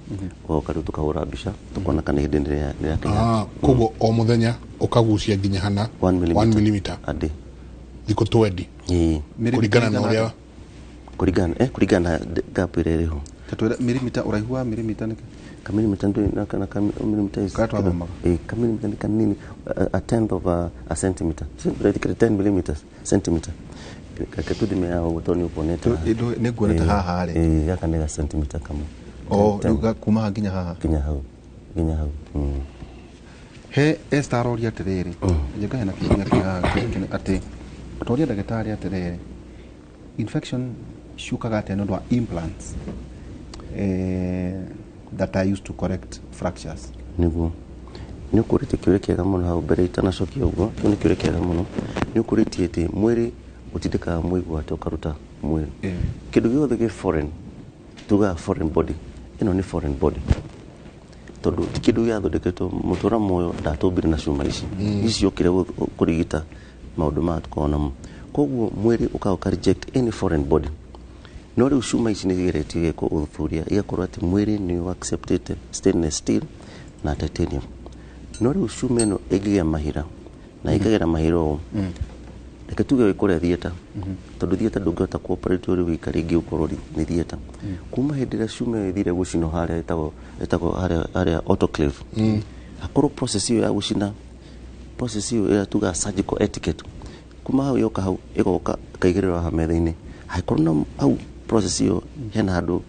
ũgoka rĩu tũkahũra mbica tũkona kana ihĩndĩ nĩrĩakinya. Koguo o mũthenya ũkagucia nginya hana 1 millimeter a day thikũ 20 kũringana na ũrĩa kũringana gap ĩrĩa ĩrĩ ho. Millimeter ũraihu wa millimeter nĩkĩ? Millimeter ndio kana millimeter is millimeter ni kanini, a tenth of a centimeter. So basically 10 millimeters centimeter. Kakatudi yao utoni uponeta. Nĩ nguonete haha rĩ. Yaka nĩ centimeter kama. Rĩu kuma nginya haha. Nginya hau. He estaroria atĩrĩrĩ. Njega hena kĩnya kĩa atĩ toria ndagĩtarĩ atĩrĩrĩ. Infection shukaga atĩ nĩ ũndũ wa implants that are used to correct fractures. Niguo nĩ ũkũrĩtie kĩũria kĩega mũno hau mbere itanacokia ũguo. Kĩu nĩ kĩũria kĩega mũno. Nĩ ũkũrĩtie atĩ mwĩrĩ ũtindĩkaga mũigua atĩ ũkaruta mwĩrĩ. Kĩndũ gĩothe gĩ foreign, tuga foreign body, ĩno nĩ foreign body, tondũ ti kĩndũ gĩathondeketwo mũtũra muoyo ndatũmbire na cuma ici ciokire kũrigita maũndũ maya tũkoragwo namo. Koguo mwĩrĩ ũka reject any foreign body. No rĩu cuma ici nĩ igeretio gĩkwo ũthuthuria igakorwo atĩ mwĩrĩ nĩ accepted stainless steel na titanium. No rĩu cuma ĩno ĩngĩgĩa mahira na ĩkagera mahira ũũ, reke tuge wĩkũrĩa thieta, tondũ thieta ndũngĩhota kuoperate ũrĩ wĩika rĩngĩ ũkorwo nĩ thieta. Kuma hĩndĩ ĩrĩa cuma ĩyo ĩthire gũcinwo harĩa ĩtagwo harĩa autoclave, hakorwo process ĩyo ya gũcina, process ĩyo ĩrĩa tuga surgical etiquette, kuma hau yoka hau ĩgoka ĩkaigĩrĩrwo haha metha-inĩ, hakorwo na hau process ĩyo hena handũ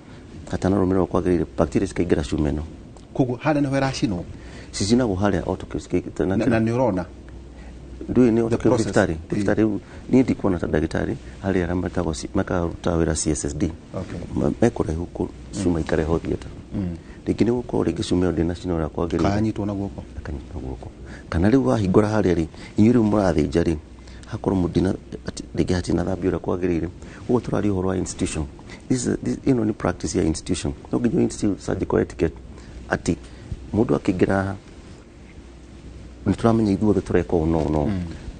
hatanarũmĩrĩrwo kwagĩrĩire, bacteria cikaingĩra cuma ĩno. Koguo harĩa nĩho ĩracinwo cicinagwo harĩa autoclave na nĩ ũrona ndui ni ndagĩtarĩ rĩu niĩ ndikuona ta ndagĩtarĩ harĩa arĩa makaruta wĩra CSSD mekũraihu cuma ikareho thieta. Rĩngĩ nĩ gũkorwo rĩngĩ cuma ĩyo ndĩnacinwo ũrĩa kwagĩrĩire, kanyitwo na guoko, kana rĩu wahingũra harĩa rĩ, inyuĩ rĩu mũrathĩnja rĩ, hakorwo mũndũ rĩngĩ hatinathambio ũrĩa kwagĩrĩire. Ũguo tũraria ũhoro wa institution. Ĩno nĩ practice ya institution. No nginya institute surgical etiquette atĩ mũndũ akĩingĩra nĩ tũramenya ithuothe tũreka ũũ no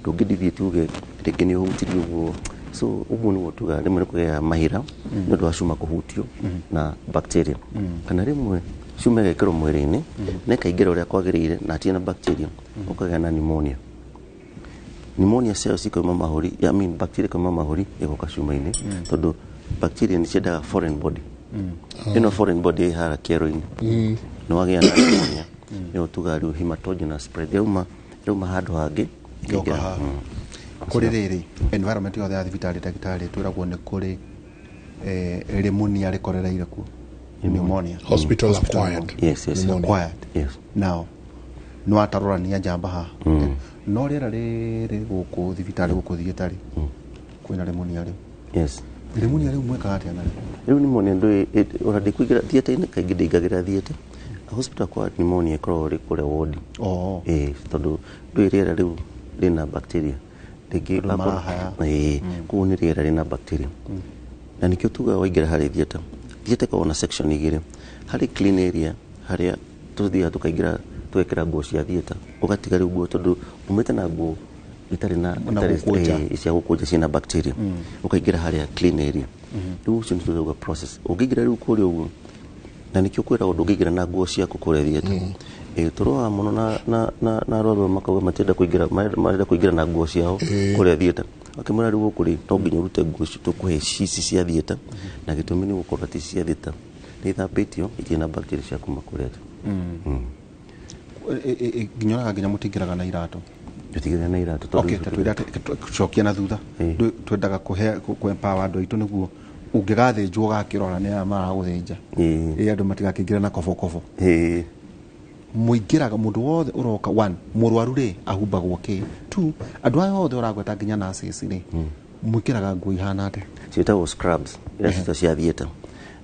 ndũngĩthiĩ tuge rĩngĩ nĩ ũhutirie ũguo. So ũguo nĩguo tuga rĩmwe nĩ kũgĩa mahira nĩ ũndũ wa cuma kũhutio na bacteria, kana rĩmwe cuma ĩgekĩrwo mwĩrĩ-inĩ na ĩkaingĩra ũrĩa kwagĩrĩire na hatirĩ na bacteria, ũkagĩa na pneumonia. Pneumonia cells ikauma mahũri, bacteria ikauma mahũri ĩgoka cuma-inĩ, tondũ bacteria nĩ ciendaga foreign body. Ĩno foreign body ĩhara kĩero-inĩ nĩ wagĩa na pneumonia. Nĩyo tuga rĩu hematogenous spread yauma handũ hangĩ kũrĩ rĩrĩ environment yothe ya thibitarĩ ndagĩtarĩ twĩragwo nĩ kũrĩ pneumonia rĩkorereire kuo, pneumonia hospital acquired. Yes. Now nĩ watarũrania njamba haha, no rĩera rĩrĩ gũkũ thibitarĩ gũkũ thibitarĩ kwĩna pneumonia rĩu. Yes, pneumonia rĩu mwĩkaga atĩa narĩo? Rĩu pneumonia ũrathiĩ kũingĩra thieta-inĩ, kaingĩ ndĩingagĩra thieta. Hospital kwa pneumonia ĩkoragwo rĩ kũrĩa ward. Tondũ ndũĩ rĩera rĩu rĩna bacteria rĩngĩ koguo nĩ rĩera rĩna bacteria. Na nĩkĩo tuga waingĩra harĩ thieta ĩkoragwo na section igĩrĩ, harĩ clean area, haria tuthiaga tukaingira twekera nguo cia theater ugatiga riu nguo tondu umite na nguo itari na cia gukunja ciina bacteria ukaingira haria clean area riu ucio ni tuga process ungiingira riu kuri uguo na nikio kwira undu ungiingira na nguo ciaku kuri theater turoa muno na roro makauga matenda kuingira na nguo ciao kuri theater akimura riu kuri to nginya urute nguo tukuhe cici cia theater na gitumi ni gukorwo ti cia theater ni thambitio itina bacteria cia kuma kuri nginyoraga nginya mutingiraga na irato tutigire na irato okay twira cokia na thutha twendaga ku empower andu aitu niguo ungigathinjwo gakirora ni amara guthinja andu matigakingire na kofo muingiraga mundu wothe uroka 1 murwaru ri ahumbagwo ki 2 andu ayo othe uragweta nginya nurses ri muingiraga nguo ihana ate cietagwo scrubs ira cia theater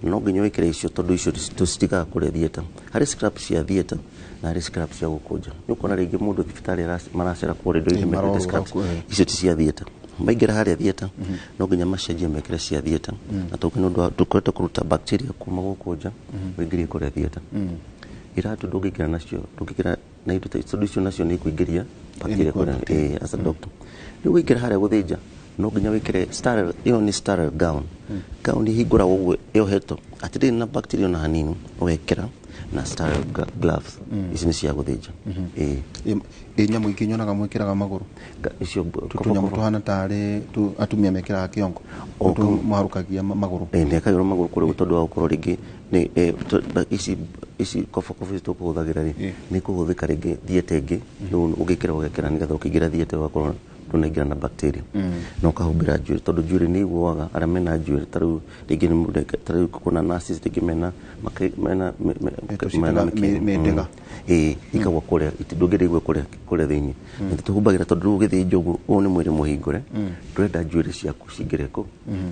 no nginya wikire icio tondu icio tusitiga kuri theater hari scrubs cia theater na hari scrubs cia gukunja nukona ringi mundu thibitari maracera kuri ndo ile mekire scrubs icio ti cia theater maingira haria theater no nginya macenjie mekire cia theater na tukindu tukwete kuruta bacteria kuma gukunja wingirie kuri theater iratu ndungikira nacio ndungikira na indo ta icio nacio ni kuingiria bacteria kuri as a doctor ni wingira haria guthinja no nginya wikire sterile iyo ni sterile gown hingura uguo iyo heto atiri na bacteria na hanini wekera na sterile gloves ici ni cia guthinja nyamu ikinyonaga mwikiraga maguru icio tutunyamu tuhana tare atumia mekiraga kiongo maharukagia maguru ne kayoro maguru kuri tondu wa ukoro ringi ni ici kofo tukuhuthagira ni kuhuthika ringi thiete ingi ugikira ugekera nigetha ukigira thiete wakoro tunaingira na bacteria no kahumbira njuri tondu njuri ni iguaga aria mena njuri taru ringi ni mundu taru kuna nurses ringi mena medega ikagwa kuria itindungire igwe kuria thiini tuhumbagira tondu ugithinja uguo ni mwiri muhingure turenda njuri ciaku cingire ku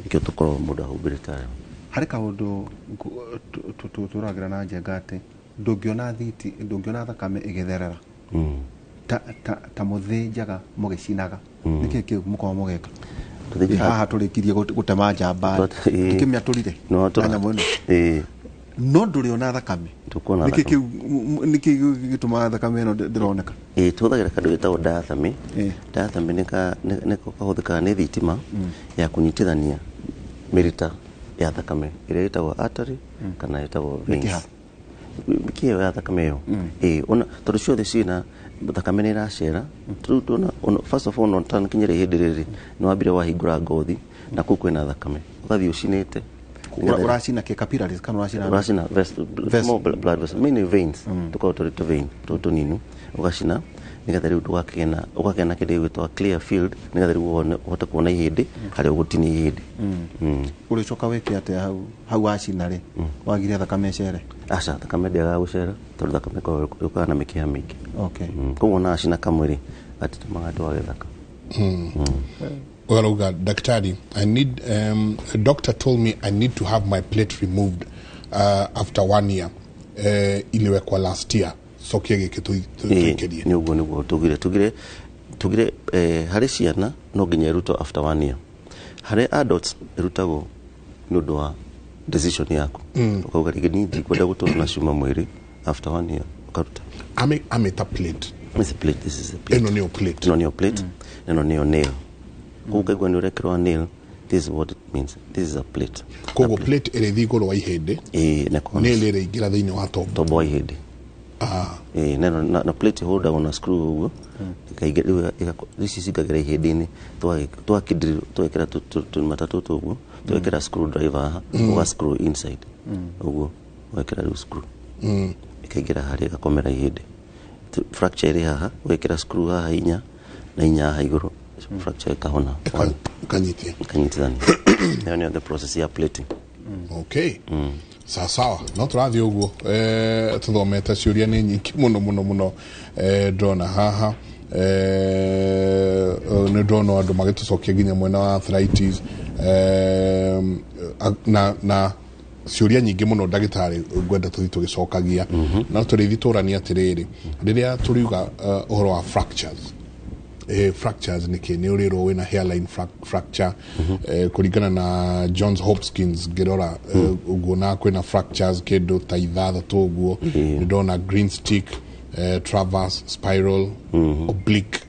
ikio tukorwo mundu ahumbire tayo hari kaundu turagira na njengate ndungiona thiti ndungiona thakame igitherera ta muthinjaga mugicinaga niki mukoma mugeka haha turikirie gutema njamba tukimya turire na nyamu ino no nduri ona thakame niki gituma thakame no ndironeka tuthagira kandu gitagwo diathami niko kahuthika ni thitima ya kunyitithania mirita ya thakame ire itagwo artery kana itagwo veins mikiyo ya thakame yo ona tondu ciothe cina thakame ni iracera tuna first of all no tankinyire hindiriri no wambire wahingura ngothi na kuku ina thakame ugathi ucinite uracina ke capillaries kana uracina small blood vessels many veins tukautori to vein to ninu ugacina nigetha riu ugakena kindi gwitwa clear field nigetha riu uhote kuona ihindi hari ugutini ihindi uricoka weke ate hau acina ri wagire thakame cere aca thakame ndiaga gucera tondu thakame yukaga na mikiha mingi okay koguo na acina kamwiri atitumaga ndwage thaka Well, Daktari, I need a doctor told me I need to have my plate removed after 1 year. Iliwekwa last year. So kiege tuikerie. Ni ugo tugire hari ciana no nginya ruto after 1 year. Hari adults rutago nundu wa decision yako. Ukauga ni kwenda gutora na cuma mwiri after 1 year. Ukaruta. Ameta plate. This is plate. This is a plate. No plate. No plate. No nail. Kuga ni urekera nail. This is what it means. This is a plate. Kogo plate ere thigoro wa ihende. Nail ere igira thiini wa tobo wa ihende. Na plate holder on a screw ugo. Ikaigira this is igagira ihende-ini twakidiri twekera matatu ugo. Twekera screw driver uga screw inside. Ugo wekera screw. Ikaigira hari gakomera ihende. Fracture iri haha wekera screw haha inya na inya haha iguru fracture kahona kanyitithani yani the process ya plating okay sawa no turathi uguo tuthomete ciuria ni nyingi muno drona haha ni drona andu magitucokia ginya mwena wa arthritis na ciuria nyingi muno ndagitari gwenda tuthi tugicokagia na turithi turania atiriri riria turiuga uhoro wa fractures fractures niki ni uriro wina hairline fracture kuringana na Johns Hopkins ngirora uguna kwina fractures kindu ta ithatha toguo ndona green stick traverse spiral oblique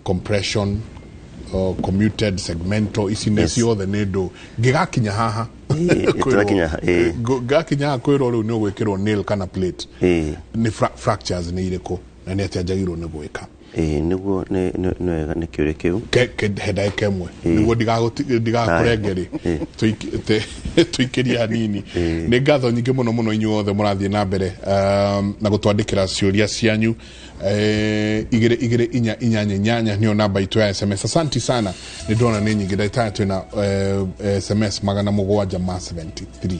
compression commuted segmental ici the nedo gigakinya haha gakinya kwiro riu ni gwikirwo nail kana plate ni fractures ni iriko na ni atajagirwo ni gwika niguo ni kiure kiu heda kemwe niguo ndigakurengeri tuikiria nini ni ngatho nyingi muno inyuothe murathie na mbere na gutwandikira ciuria cianyu igire inyanya niyo namba itu ya SMS. Asante sana, ni ndona ni nyingi ndaitaya twina SMS 773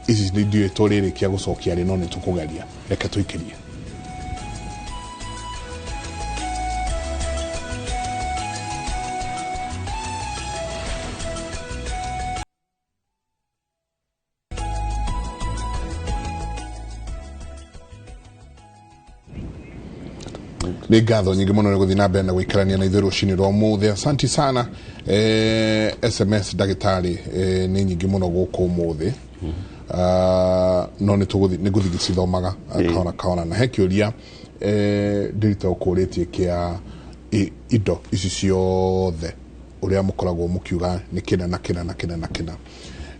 ici ni ndio itorire kia gucokia ri no ni tukugaria reke tuikirie. Ni ngatho nyingi muno guthii na mbere na guikarania na ithuĩ rũcinĩ rwa ũmũthĩ. Asante sana. SMS ndagĩtarĩ ni nyingi muno gũkũ ũmũthĩ, no nĩ ngũthiĩ gĩcithomaga kahora na he kĩũria ndĩrita ũkũrĩtie kĩa indo ici ciothe ũrĩa mũkoragwo mũkiuga nĩ kĩna na kĩna na kĩna na kĩna,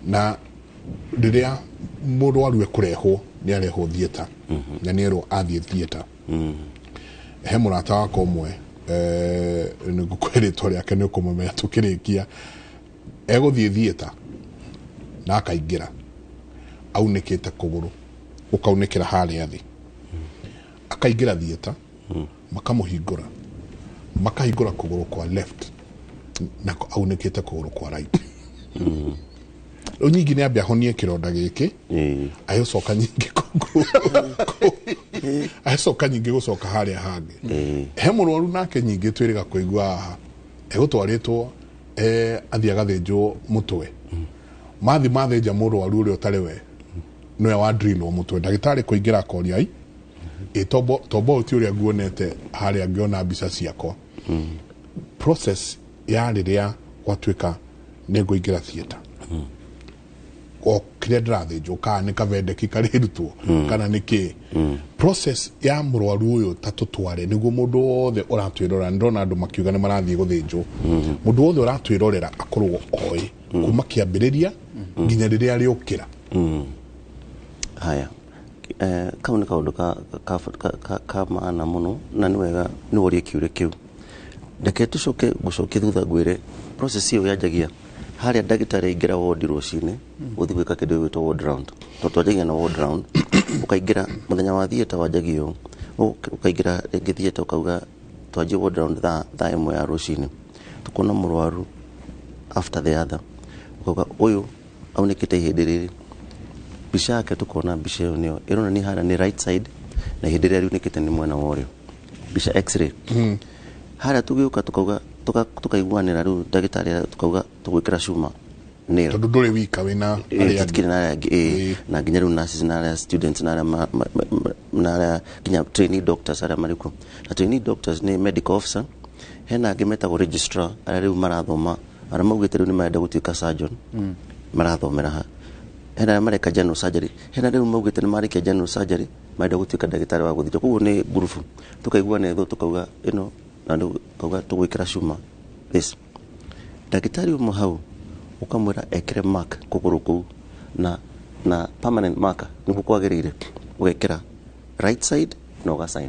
na rĩrĩa mũrwaru ekũrehwo nĩ arehwo theater na nĩ erwo athiĩ theater he murata wako mwe ni gukwĩrĩtwo rĩake nĩ ũkũmũmenya tũkĩrĩkia egũthiĩ theater na akaingĩra aunĩkĩte kũgũrũ ũkaunĩkĩra harĩa thĩ akaingĩra theater makahingũra kũgũrũ kwa left na aunĩkĩte kũgũrũ kwa right rĩu nyingĩ nĩ ambia honie kĩronda gĩkĩ agĩcoka nyingĩ agĩcoka nyingĩ gũcoka harĩa hangĩ he mũrwaru nake nyingĩ twĩrĩga kũigua haha egũtwarĩtwo athiĩ agathĩnjwo mũtwe mathĩnja mũrwaru ũrĩa ũtarĩ we nĩwe wa drill mũtwe ndagĩtarĩ kũingĩra akoria tombo ti ũrĩa nguonete harĩa ngĩona mbica ciakwa process ya rĩrĩa gwatuĩka nĩ ngũingĩra theater o kire ndĩrathĩnjwo kana nĩ kavendeki karĩrutwo kana nĩkĩ process ya mũrwaru ũyũ ta tũtware nĩguo mũndũ wothe ũratwĩrora ndona andũ makiuga nĩ marathiĩ gũthĩnjwo mũndũ wothe ũratwĩrorera akorwo oĩ kuma kĩambĩrĩria nginya rĩrĩa arĩũkĩra. Haya, kau nĩ kaũndũ ka maana mũno na nĩ wega nĩ worie kiũria kĩu. Reke gũcokia thutha ngwĩre process ĩyo yanjagia harĩa ndagĩtarĩ aingĩra ward rũcinĩ gũthiĩ gwĩka kĩndũ gĩtwo ward round. Twanjagia na ward round ũkaingĩra mũthenya wa theater wanjagio ũkaingĩra rĩngĩ theater ũkauga twanjie ward round thaa 1 ya rũcinĩ tukona mũrwaru after the other ũkauga ũyũ aunĩkĩte ihĩndĩ rĩrĩ mbica yake tukona mbica ĩyo nĩyo ĩronania harĩa nĩ right side na ihĩndĩ rĩrĩa riunĩkĩte nĩ mwena wa ũrĩo mbica x-ray harĩa tũgĩũka tukauga tukaiguanĩra rĩu ndagĩtarĩ tukauga tũgwĩkĩra cuma nail tondũ ndũrĩ wika wĩna arĩa na nginya rĩu nurses na arĩa students na arĩa nginya trainee doctors arĩa marĩ kuo na trainee doctors nĩ medical officer hena angĩ metagwo registrar arĩa rĩu marathoma arĩa maugĩte rĩu nĩ marenda gũtuĩka surgeon marathomera ha hena arĩa mareka general surgery hena rĩu maugĩte nĩ marĩkia general surgery marenda gũtuĩka ndagĩtarĩ wa gũthĩnjwo koguo nĩ group tukaiguana ithũ tukauga ĩno na ndũkauga tũgwĩkĩra cuma this ndagĩtarĩ ũmwe hau ukamwĩra ekĩre mark kũgũrũ kũu na permanent marker nĩguo kwagĩrĩire ũgekĩra right side na ũgasign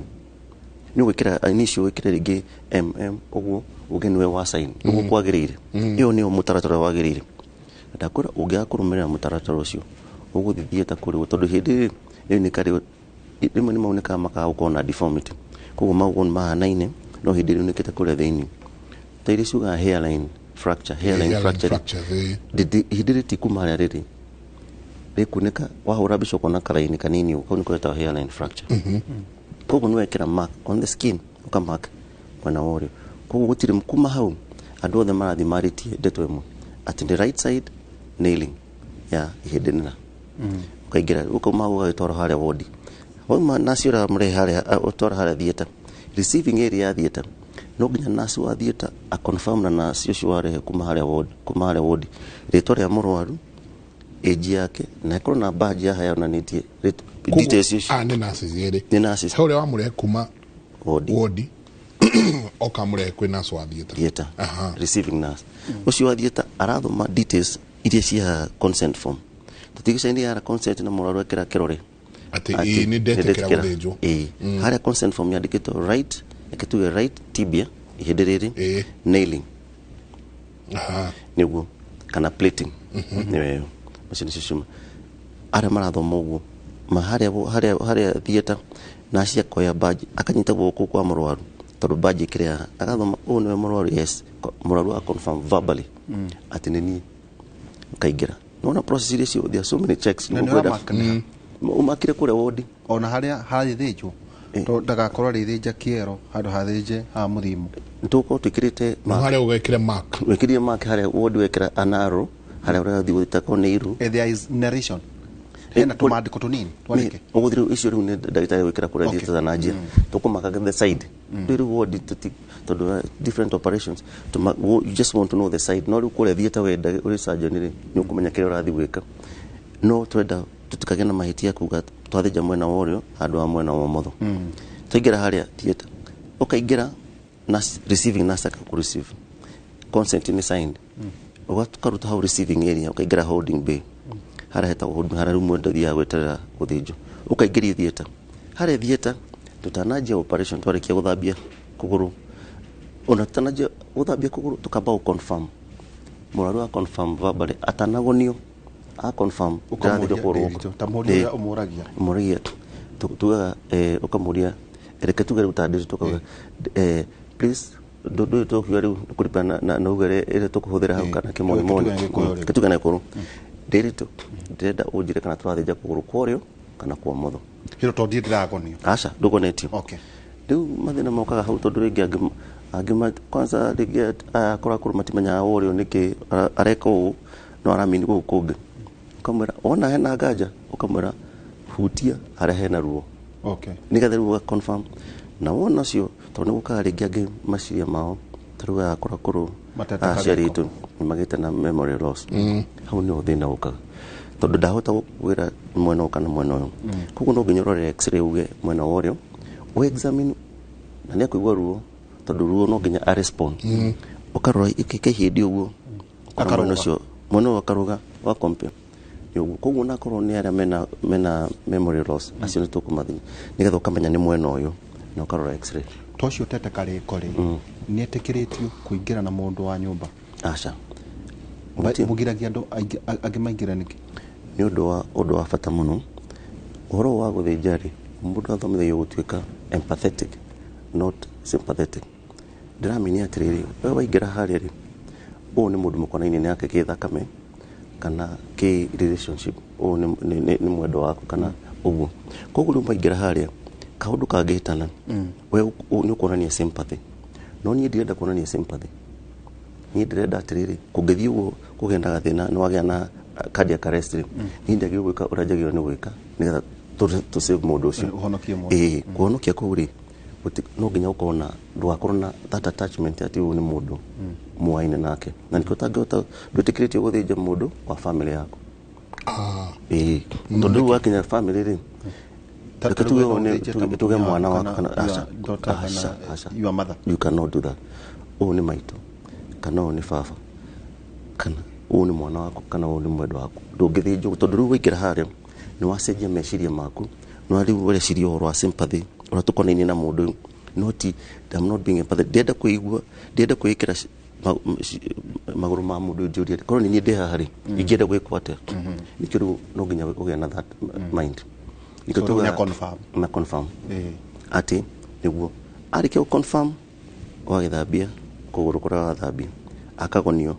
nĩ ũgwĩkĩra initial wĩkĩre rĩngĩ ũguo uge nĩwe wa sign nĩguo kwagĩrĩire ĩyo nĩyo mũtaratara wagĩrĩire ndakwĩra ũngĩaga kũrũmĩrĩra mũtaratara ũcio ũgũthiĩ theater kũrĩo tondũ hĩndĩ ĩyo nĩ karĩ rĩmwe nĩ maunĩkaga makaga gũkorwo na deformity koguo maũguo mahanaine no hĩndĩ ĩrĩa unĩkĩte kũrĩa thĩinĩ ta iria ciugaga hairline fracture hĩndĩ ĩrĩa ti kuma harĩa rĩrĩ rĩkunĩka wahũra mbica ũkona karaini kanini kau nĩ kũretaga hairline fracture koguo nĩ wekĩra mark on the skin ũkamark mwena wa ũrĩo koguo gũtirĩ kuma hau andũ othe marathiĩ marĩtie ndeto ĩmwe atĩ the right side nailing ya ihĩndĩ nĩna ũkaingĩra ũkauma ũgagĩtwara harĩa wodi wauma nacio ũramũrehe harĩa ũtwara harĩa theater receiving area ya theater no nginya nasi wa thieta a confirm na nasi ucio warehe kuma haria ward ritwa ria murwaru age yake na ikorwo na badge ya haya onanitie details icio ni nasi zire ni nasi haure wa murehe kuma ward okamure kwi nasi wa thieta receiving nurse ucio wa thieta arathoma details iria cia consent form tutigicaini ya consent na murwaru ekira kirore ati ni ndetekera guthinjwo haria consent form yandikitwo right ekituge right tibia ihindiriri nailing niguo kana plating niweyo macini cicuma aria marathoma uguo haria thieta na cia koya badge akanyita guku kwa murwaru tondu badge kiria agathoma niwe murwaru yes murwaru a confirm verbally ati nini kaingira nona process iria cio there are so many checks umakire kure ward ona haria thijwo to ndagakorwo rithinja kiero handu hathinje ha muthimu ntuko twikirite haria ugekire mark wikirie mark haria ward wekira anaro haria urathi gutako ni iru there is narration hena tumandiko tunini twandike uguthire icio riu ni ndagitari wikira kure thita na njia tukumaka the side riu ward to different operations you just want to know the side no riu kure thita wenda uri surgeon ri ni ukumenya kire urathi gwika no twenda tutikagena na mahitia kuga twathinja mwena worio handu wa mwena wa motho tuingira haria theater ukaingira na receiving nurse ku receive consent ni signed ugatukaruta how receiving area ukaingira holding bay haria heta holding haria mwenda thia gweterera guthinjwo ukaingiria theater haria theater tutanajia operation twarikia guthambia kuguru ona tutanajia guthambia kuguru tukamba confirm muraru a confirm verbally atanagonio a confirm ukamuria kurwo tamuria umuragia tuga ukamuria reke tuga utandiri tukaga please ndu tukiwa riu kuripana na ugere ile tukuhuthira hau kana kimoni kituga na ikuru ndirito ndenda ujire kana twathinja kuguru kwario kana kwa motho hiro to ndiragonio aca ndugonetio okay riu mathina mokaga hau tondu ringi angima kwanza ringi akora kuru matimenya worio niki areka u no aramini gukungi ukamwira ona hena nganja ukamwira hutia haria hena ruo okay nigetha ruo confirm na wona cio tondu gukaga ringi angi maciria mao taruga akora kuru aciaritu magite na memory loss hau ni uthina ukaga tondu ndahota gwira mwena kana mwena uyu koguo no nginya urore x-ray uge mwena worio we examine na ni akuigua ruo tondu ruo no nginya a respond ukarora ikihindi uguo akaruga cio mwena akaruga wa compare yoguo koguo na korwo ni aria mena memory loss acio ni tukumathina nigetha ukamenya ni mwena uyu na ukarora x-ray tocio tete kariko ri ni etikiritio kuingira na mundu wa nyumba aca mugiragia andu angi maingira niki ni undu wa bata muno uhoro wa guthinja ri mundu athomithio gutuika empathetic not sympathetic ndiramini atiriri wewe waingira haria ri u ni mundu mukonaini ni yake kithakame kana ki relationship u ni mwendo waku kana uguo koguo rumba ingira haria kaundu kangihitana we ni ukonania sympathy no ni ndirenda kuonania sympathy ni ndirenda atiriri kungithii uguo kugendaga thina ni wagia na cardiac arrest ni ndagi gwika urajagio ni gwika nigetha to save mundu ucio uhonokie mundu kuhonokia kuri no nginya ukona ndwakorwo na that attachment ati u ni mundu muaine nake na niko tangihota ndutikiritio guthinja mundu wa family yako tondu wakinya family ri tuge mwana wako kana your mother you cannot do that u ni maito kana u ni baba kana u ni mwana wako kana u ni mwendo wako ndungithinjwo tondu riu waingira haria ni wacenjia meciria maku no riu ureciria uhoro wa sympathy uratukonaini na mundu noti I'm not being empathic ndenda kuigua ndenda kuikira maguru ma mundu njuri korwo ni ndi hari ingenda gwikwa atia nikio riu no nginya ugia na that mind itutuga na confirm ati niguo arikio confirm wagithambia kuguru kura wathambia akagonio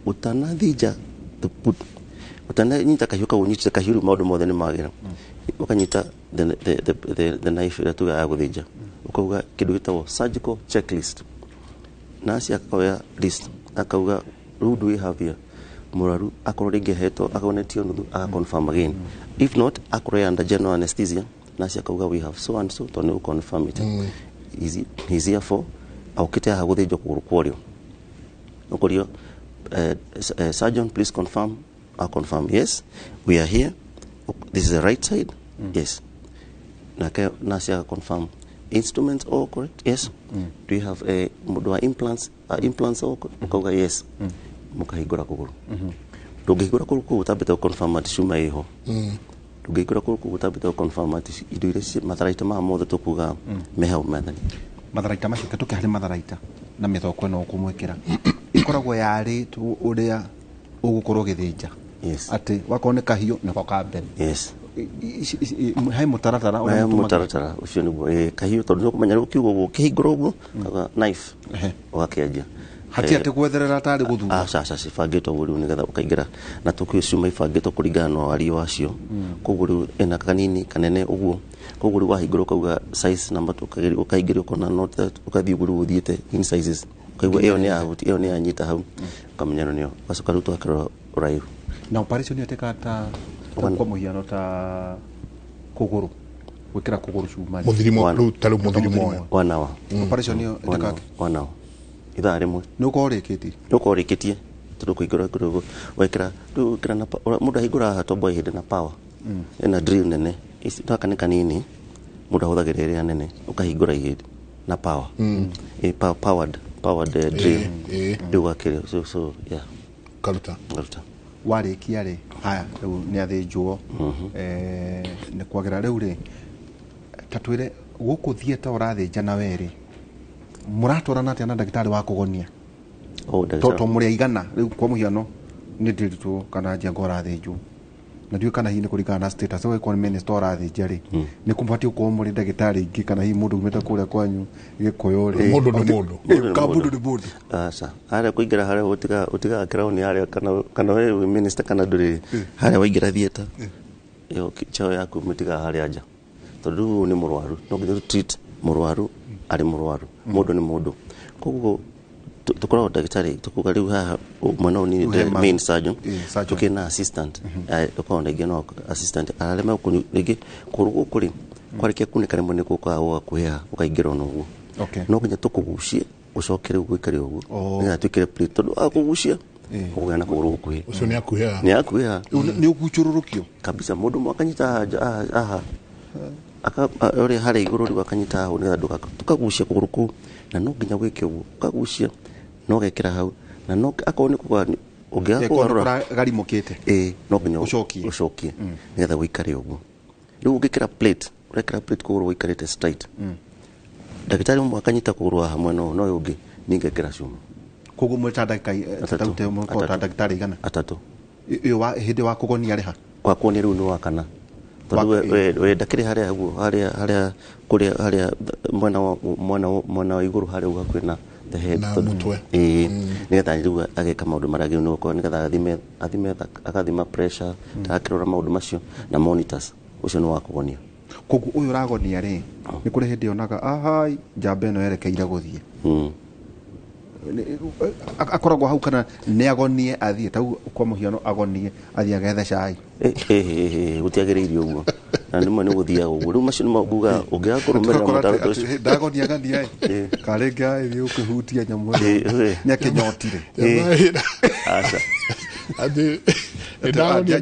utanathinja utananyita kahiuka unyita kahiuru maundu mothe ni magira ukanyita the knife ira tuga ya guthinja ukauga kindu gitagwo surgical checklist nasi akaoya list akauga who do we have here muraru akorwo ringi heto akonetio nuthu confirm again if not akorwo under general anesthesia nasi akauga we have so and so to confirm it he's here for aukite ha guthinjo kuguru kwario ukorio surgeon please confirm. I confirm yes we are here, this is the right side. Yes na sia confirm instruments all correct. Yes do you have a implants all ukoga yes mukahigura kuguru ndungihigura kuguru utabite confirm ati cuma iho ndungihigura kuguru utabite confirm ati indo iria matharaita ma mothe tukuga mehau mathani matharaita macio katuke hari matharaita na mithoko no kumwekera ikoragwo yari tu uria ugukorwo githinja. Yes ati wakone kahio na kokambere. Yes hai mutaratara ucio ni kahio tondu no kumenya ukiugo gukihingura uguo kaga knife ugakianjia hati ati gwetherera tari guthura sasa sifangitwo buru nigetha ukaingira na tukio ciuma ifangitwo kuringana na wari wacio kuguru ena kanini kanene uguo kuguru wahingura kauga size number ukaingira ukona not that ukathi uguru uthiete in sizes kaigwa iyo ni ahuti iyo ni anyita hau kamenya nio wacoka rutu akaro uraihu na operation yotekata kwa muhiano ta kuguru wikira kuguru cuma muthirimo rutaru muthirimo 1 hour operation yotekata 1 hour ithaa rimwe nuko rikitie tondu kuigura kurugo wekira tu kira na muda higura hatombo hinde na power ena drill nene isitaka ni kanini muda huthagira ria nene ukahingura ihindi na power powered drill ndio akire so yeah karuta warikia ri haya ni athinjwo ni kwagira riu ri tatwire guku thieta urathinja na weri muratwarana atia na ndagitari wa kugonia to muri igana riu kwa muhiano ni ndiritu kana njengo urathinjwo na ndio kana hini kuringana na status we kwa minister urathinja ri ni kumbatie kwa muri ndagitari ingi kana hi mundu umeta kuria kwanyu gikoyori mundu ni mundu kabudu ni mundu asa ara kuingira hare utiga crown hare kana we minister kana nduri hare waingira thieta yo chao yaku mutiga hare aja tondu ni murwaru no nginya treat murwaru ari murwaru mundu ni mundu koguo tukora ndagitari tukuga riu haha mwana ni main surgeon tukina assistant tukona ngeno assistant aralema kunigi kurugo kuri kwarike kunika rimwe niko kwa kuhea ukaingira no no nginya tukugucie ucokere gwikare uguo na tukire plate tondu akugucia ugana kurugo kuhe ucio ni akuhea ni uguchururukio kabisa mundu mwakanyita aha aka ore hare iguru ri wakanyita hu ni nduka tukagucia kuruku na no nginya gwike uguo ukagucia no gekira hau na no akone kwa ugea kwarora gari mukite no nginya ucokie nigetha gwikare uguo riu ugikira plate urekira plate kuguru wikarite straight ndagitari mwakanyita kuguru hamwe no yugi ningekira cuma kugu mwetandaka taute mukota ndagitari igana atatu iyo wa hindi wa kugonia riha kwa kuonia riu ni wakana tondu we ndakiri haria uguo haria kuria haria mwana wa iguru haria uga kwina the head na mutwe nigetha riu ageka maundu maragi no ko nigetha agathima pressure takirora maundu macio na monitors ucio ni wa kugonia kugu uyu ragonia ri ni kuri hindi onaga ahai njamba ino yerekeire guthie akoragwo hau kana ni agonie athie tau kwa muhiano agonie athie agetha cai gutiagiriirio uguo na nimwe ni guthia uguo riu macio nimaguga ungiakurumira mutaruto ucio ndagonia gania karenga ithi ukihutia nyamu ni akinyotire asa ati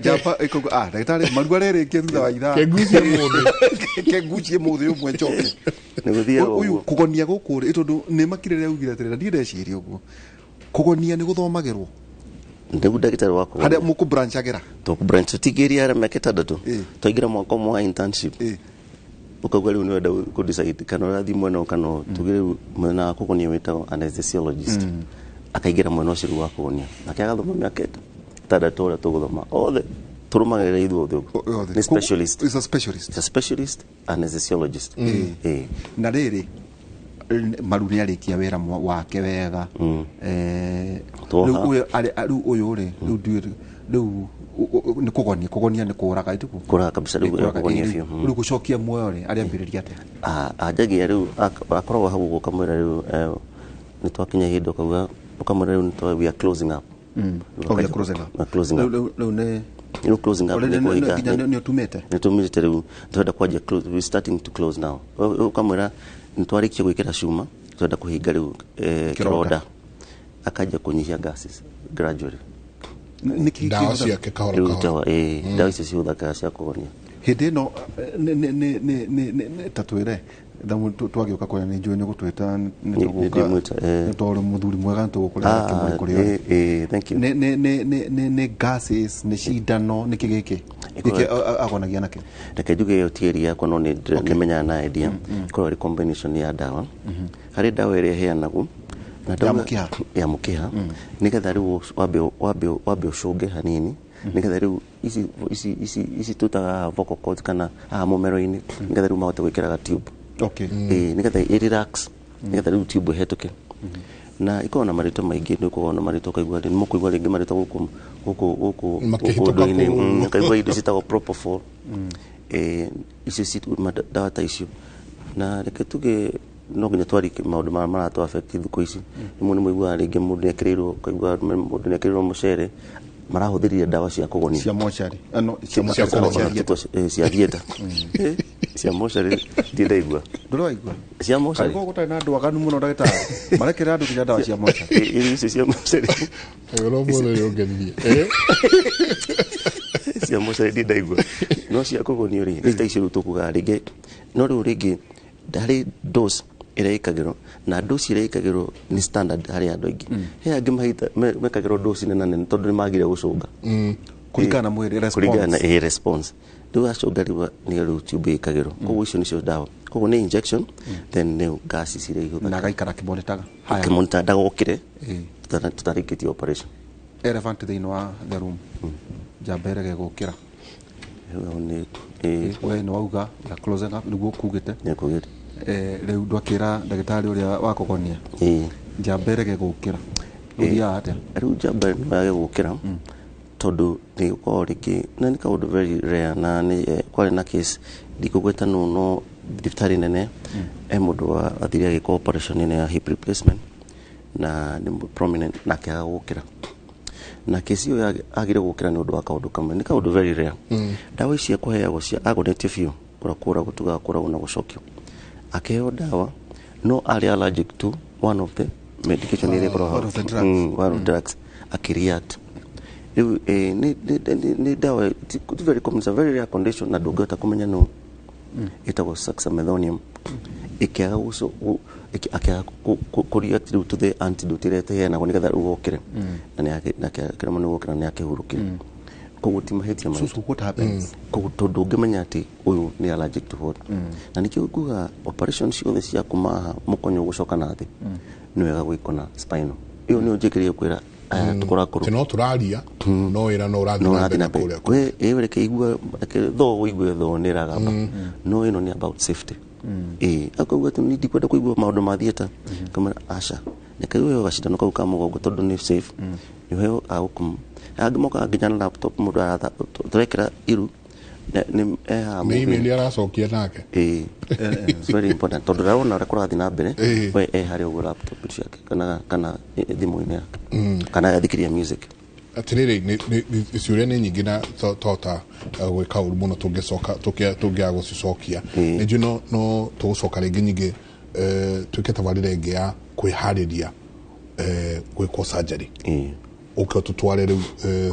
japa iko ndagitari marugare reke thutha wa ithaa kegucie muthe umwe njoke ni guthia uyu kugonia gukuri tondu ni makirire ugire atirira ndire uguo kugonia ni guthomagirwo ndugu ndagitari wako hada muku branch agira to branch tigeri ara meketadatu toigira mwako mwa internship ukagwa riu ni wenda ku decide kana rathi mwena kana tugire mwena kugonia wita anesthesiologist akaigira mwena ucio wa kugonia akiagathoma meketa tadatu ora tuguthoma othe turumagirira ithuothe ni specialist is a specialist anesthesiologist na riri maruni arikia wera wake wega riu uyu ri riu ni kugonia ni kuraga ituku kuraga kabisa riu kugonia fio riu gucokia muoyo ri ari ambiriria ate ajagia riu akoragwo hau gukamwira riu ni twakinya hindo kauga ukamwira riu we are closing up closing up no closing up ni tumite riu twenda kwaje close we starting to close now ukamwira nitwarikia gwikira cuma twenda kuhinga riu kironda akaja kunyihia gases gradually dawa ciake kahora dawa icio cihũthĩkaga cia kũhonia hĩndĩ ĩno tatwĩre thamu twagĩũka kũrĩa nĩ njũĩ nĩ gũtwĩta nĩ tondũ mũthuri mwega tũgũkũrĩa kĩmwe kũrĩa thank you nĩ gases nĩ cindano nĩ kĩgĩkĩ agonagia nakĩ reke njuge ĩyo ti area yakwa no nĩmenyaga na idea korwo arĩ combination ya dawa harĩ dawa ĩrĩa ĩheanagwo ya mũkiha nĩgetha rĩu wambe ũcũnge hanini nĩgetha rĩu ici tutaga vocal cords kana mũmero-inĩ nĩgetha rĩu mahote gwĩkĩraga tube nĩgetha ĩ-relax nĩgetha rĩu tube ĩhetũke na ikorwo na marĩtwa maingĩ nĩ ũkorwo na marĩtwa kaigua nĩ mũkũigua rĩngĩ marĩtwa gũkũ ũndũ-inĩ kaigua indo citagwo propofol icio dawa ta icio na reke tuge no nginya twari maũndũ maratu affect thikũ ici nĩ mũiguaga rĩngĩ mũndũ nĩekĩrĩirwo kaigua mũndũ nĩekĩrĩirwo mũcere marahũthĩrire dawa cia kũgonia cia mochari cia thieta cia mochari ndiraigua ndũraigua cia mochari kaigua gũtarĩ na andũ aganu mũno ndagĩtarĩ marekĩrĩra andũ kinya dawa cia mochari icio cia mochari cia mochari ndiraigua no cia kũgonio rĩ nĩ ta icio rĩu tũkugaga rĩngĩ no rĩu rĩngĩ harĩ dose ĩrĩa ĩkagĩrwo na dose ĩrĩa ĩkagĩrwo nĩ standard harĩ andũ aingĩ he angĩ mekagĩrwo dose nene tondũ nĩ magire gũcũnga kũringana na mwĩrĩ kũringana na response rĩu acũnga rĩu tube ĩkagĩrwo koguo icio nĩcio dawa koguo nĩ injection then nĩ gas cirĩa ihũthĩkaga na gaikara kĩmonitaga kĩmonita ndagokire tutarĩkĩtie operation elephant thĩinĩ wa the room njambere gũkĩra we nĩ wauga ya closing up nĩguo kugĩte rĩu ndwakĩra ndagĩtarĩ ũrĩa wa kũgonia njambere gũkĩra ũthiaga atĩa rĩu njambere nĩwage gũkĩra tondũ nĩ gũkorwo rĩngĩ na nĩ kaũndũ very rare na nĩ kwarĩ na case ndikũgweta no thibitarĩ nene mũndũ athire agĩka operation nene ya hip replacement na nĩ prominent na akĩaga gũkĩra na kesi ĩyo agire gũkĩra nĩ ũndũ wa kaũndũ kamwe nĩ kaũndũ very rare dawa ici kũheagwo cia agonetio biũ kũra gũtugakũragwo na gũcokio akĩheo dawa no arĩ allergic to one of the medication iria ikoragwo one of drugs akĩreact rĩu nĩ dawa very common, it's a very rare condition na ndũngĩhota kũmenya no ĩtagwo succinylcholine ĩkĩaga kũreact rĩu to the antidote ĩrĩa ĩheanagwo nĩgetha ũgokĩre na kĩremwo nĩ gũkĩra nĩ akĩhurũkire koguo ti mahĩtia koguo tondũ ũngĩmenya atĩ ũyũ nĩ allergic to what na nĩkĩo nguga operation ciothe cia kuma haha mũkonyo gũcoka na thĩ nĩ wega gwĩkwo na spinal ĩyo nĩyo njĩkĩrĩire kwĩra tũkorakũrũ no tũraria no wĩra no ũrathiĩ na mbere kũrĩa we reke igua though ũigue though nĩ ragamba no ĩno nĩ about safety akauga atĩ ndikwenda kũigua maũndũ ma thieta kamara aca reke ũheo gacindano kau ka mũgongo tondũ nĩ safe nĩ ũheo agũkũ angĩmoka nginya na laptop mũndũ tũrekĩra iru nĩ email aracokia nake it's very important tondũ rarona ũrĩa kũrathiĩ na mbere we harĩ ũguo laptop ciake kana thimũ-inĩ yake kana agathikĩria music atĩrĩrĩ ciũria nĩ nyingĩ na tota gwĩka ũru mũno tũngĩaga gũcicokia nĩ njũ no tũgũcoka rĩngĩ nyingĩ twĩke tabarĩra ĩngĩ ya kwĩharĩria gwĩkwo surgery ũke tũtware rĩu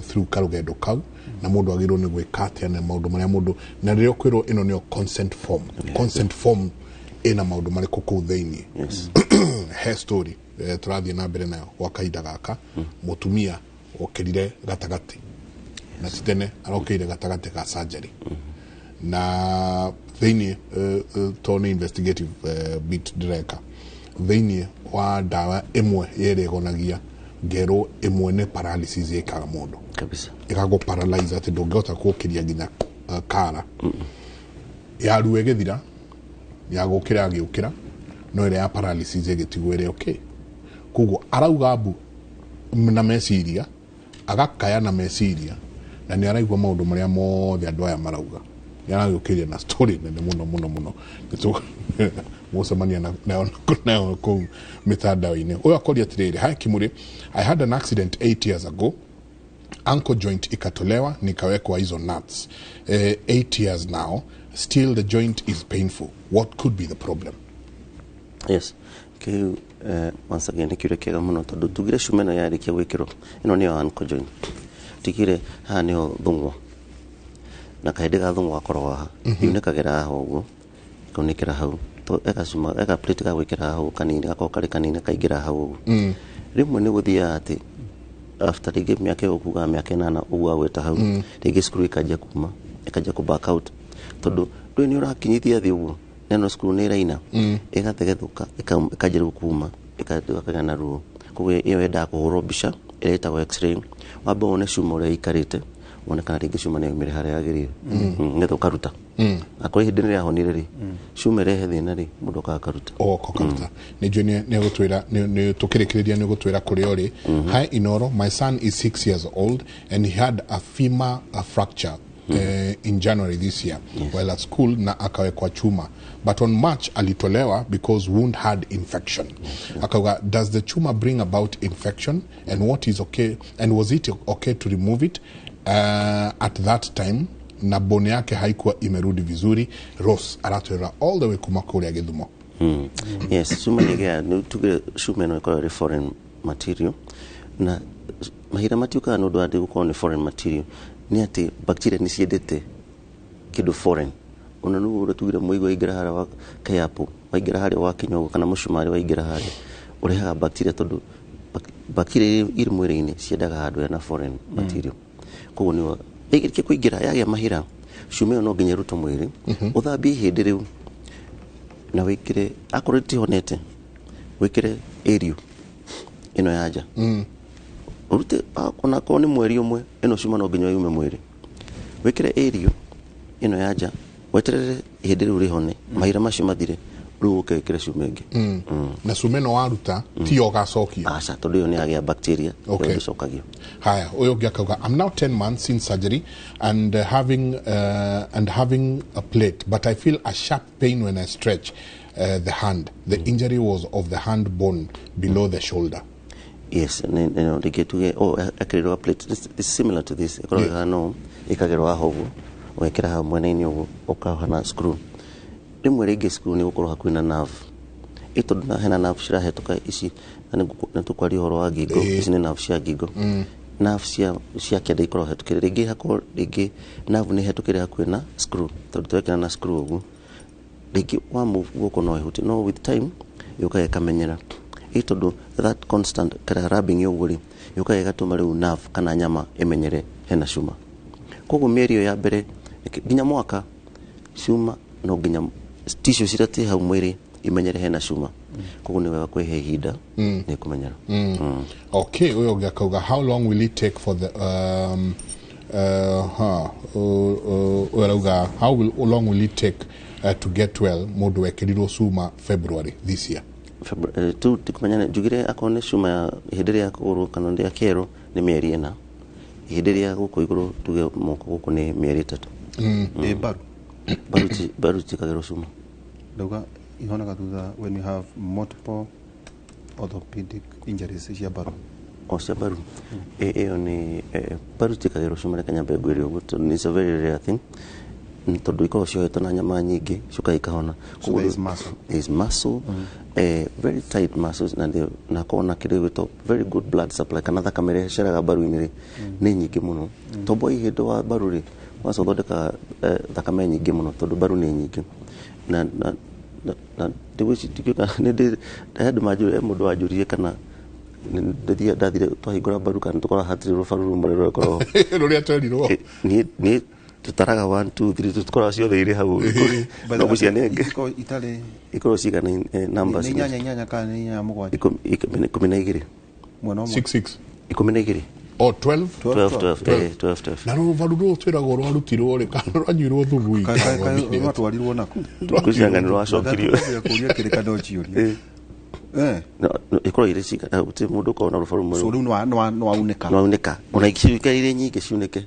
through karũgendo kau na mũndũ agĩrĩirwo nĩ gwĩka atĩa na maũndũ marĩa mũndũ na rĩrĩa ũkwĩrwo ĩno nĩyo consent form ĩna maũndũ marĩkũ kũu thĩinĩ he story tũrathiĩ na mbere nayo gwa kahinda gaka mũtumia okĩrire gatagatĩ na tene arokĩire gatagatĩ ka surgery na thĩinĩ to nĩ investigative bit direka thĩinĩ wa ndawa ĩmwe yerĩ ĩgonagia ngero ĩmwe nĩ paralysis ĩkaga mũndũ kabisa ĩkago paralyze atĩ ndũngĩhota gũkĩria nginya kara yaru ĩgĩthira ya gũkĩra agĩũkĩra no ĩrĩa ya paralysis ĩgĩtigwo ĩrĩa okay koguo arauga mbu na meciria agakaya na meciria na nĩ araigua maũndũ marĩa mothe andũ aya marauga nĩ aragĩũkĩria na story nene mũno mũcemania nayo kũu mĩtandao-inĩ ũyũ akoria atĩrĩrĩ hai Kimuri, I had an accident 8 years ago, ankle joint ikatolewa nikawekwa hizo nuts 8 years now, still the joint is painful, what could be the problem? Yes. Kiu once again kiure kega muno tondu tugire cumeno yarikia gwikirwo ino niyo unconjoined tigire ha niyo thungwa na kaide ga thungwa akorwo ha yunekagera ha uguo kunikira hau to eka plate ga gwikira hau kanini gako kari kanini kaigira hau rimwe ni guthia ati after the game yake okuga miaka 8 uguo gweta hau rigi screw ikaja ku back out tondu ndwe ni urakinyithia thi uguo neno screw ni raina igategethuka ikajiru kuma ikatuka na ruo kuwe iyo enda kuhurwo bica ireta wa x-ray wabo one cuma uria ikarite wone kana ringi cuma ni umire haria yagirire ngetho karuta akori hindi ni yahonire ri cuma rehe thina ri mundu karuta karuta ni joni ni gutwira ni tukirikiria ni gutwira kuri ori hi Inoro, my son is 6 years old and he had a femur fracture in January this year while at school na akawekwa chuma, but on March alitolewa because wound had infection. Akawa, does the chuma bring about infection and what is okay, and was it okay to remove it at that time? Na bone yake haikuwa imerudi vizuri. Ross aratwira all the way kumakuri Githumo. Yes, chuma nigea tugire chuma no ikora foreign material na mahira matiuka no ndo andi gukorwo ni foreign material ni ati bacteria ni ciendete kindu foreign ona nu uratugire muigo igira hara wa kayapo waigira hara wa kinyogo kana mushumari waigira hara urehaga bacteria tondu bacteria iri mwiri-ini ciendaga handu na foreign material koguo ni igirike kuingira yagia mahira cuma no nginya ruto mwiri uthambie hindi riu na wikire akoreti honete wikire area ino yaja urute akona ko ni mweri umwe ino cuma no nginya yume mwiri wikire area ino yaja weterere hindi riu rihone mahira macio mathire riu ukekire cuma ingi na cuma no waruta ti ogacokia aca tondu yo ni agia bacteria icokagio haya uyo ngiakauga I'm now 10 months in surgery and having a plate, but I feel a sharp pain when I stretch the hand. The injury was of the hand bone below the shoulder. Yes, no they get to a plate. This is similar to this. No ikagero hovu wekera ha mwene-ini ugu ukahana screw rimwe rigi screw ni gukorwo hakuina nerve ito na hena nerve cirahetũka ici na tukwari horo wa ngingo ici ni nerve cia ngingo nerve cia kĩande ikorwo hetũkire rigi hakorwo rigi nerve ni hetũkire hakuina screw tondu twekera na screw ugu rigi wa move guko no ihuti no with time yuka ikamenyera ito that constant kara rubbing yoguri yuka igatuma riu nerve kana nyama imenyere hena cuma koguo mĩeri ya mbere nginya mwaka cuma no nginya tissue cirate hau mwiri imenyere hena cuma koguo ni wega kwehe ihinda ni kumenyera okay uyo ngakauga how long will it take for the how long will it take to get well mundu wekirirwo cuma February this year tu tukumenyana jugire akone cuma ya hindiri ya kuguru kana ndi akero ni mieri ena hindiri ya guko iguru tuge moko guko ni mieri 3 baruti kagero cuma dauga ihona thutha when you have multiple orthopedic injuries cia baru cia baru eo ni baruti kagero cuma na kanya begwiri ugu it's a very rare thing tondu ikorwo ciohetwo na nyama nyingi cuka ikahona is muscle very tight muscles na kona kire gwito very good blood supply kana thakame ria ceraga baru-ini ni nyingi muno tombo ihindo wa baru ri wacothondeka thakame nyingi muno tondu baru ni nyingi na ndiwici tikika ndi ndahandu majure mundu wajurie kana ndathire twahingura baru kana tukora hatirirwo baru rumare rwekoro ruria twerirwo ni tutaraga 1 2 3 tutkora ciothe iri hau no mucia nenge ikoro cigana numbers ni nyanya kana ni nyanya mugwanja 12 mwana 66 12 12 na no varudo twiragwo rwarutirwo ri kana rwanyirwo thubu ikana twarirwo naku kucianganirwo acokirio kuria kirikano ciuri ikoro iri cigana uti mundu kona rufaru mwe so riu no auneka ona ikiciuka iri nyingi ciunike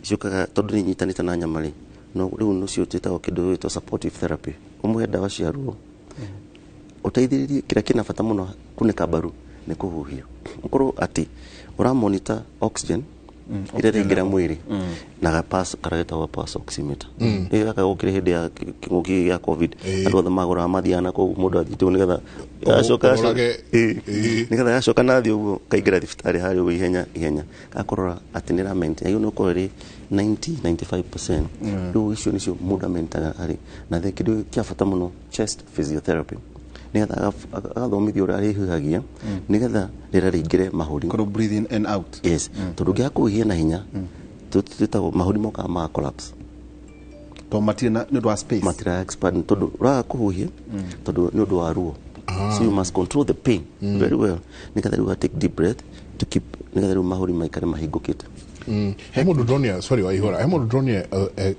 ciukaga tondu ni nyitanite na nyamari no riu no ciotetago kindu witwa supportive therapy umuhe dawa cia ruo uteithiririe kira kina bata muno kunika baru ni kuhuhia ukorwo ati ura monitor oxygen ire ringira mwiri na ga pass karageta wa pass oximeter aka gukire hindi ya kinguki ya covid andu othe magura mathiana ko mundu athitu nigetha acoka nigetha acoka nathi uguo kaingira thibitari hari uguo ihenya akorora ati ni rament ayo no ko ri 90-95% riu icio nicio mundu amentaga hari na the kindu kia bata muno chest physiotherapy nigetha agathomithio uria arihuhagia nigetha rira ringire mahuri ko breathe in and out yes tondu gia kuhia na hinya tutitago mahuri moka ma collapse to matina ni do space matira expand tondu ra kuhia tondu ni do wa ruo so you must control the pain very well nigetha you take deep breath to keep nigetha mahuri maikare mahingukite he mundu dronia sorry wa ihora he mundu dronia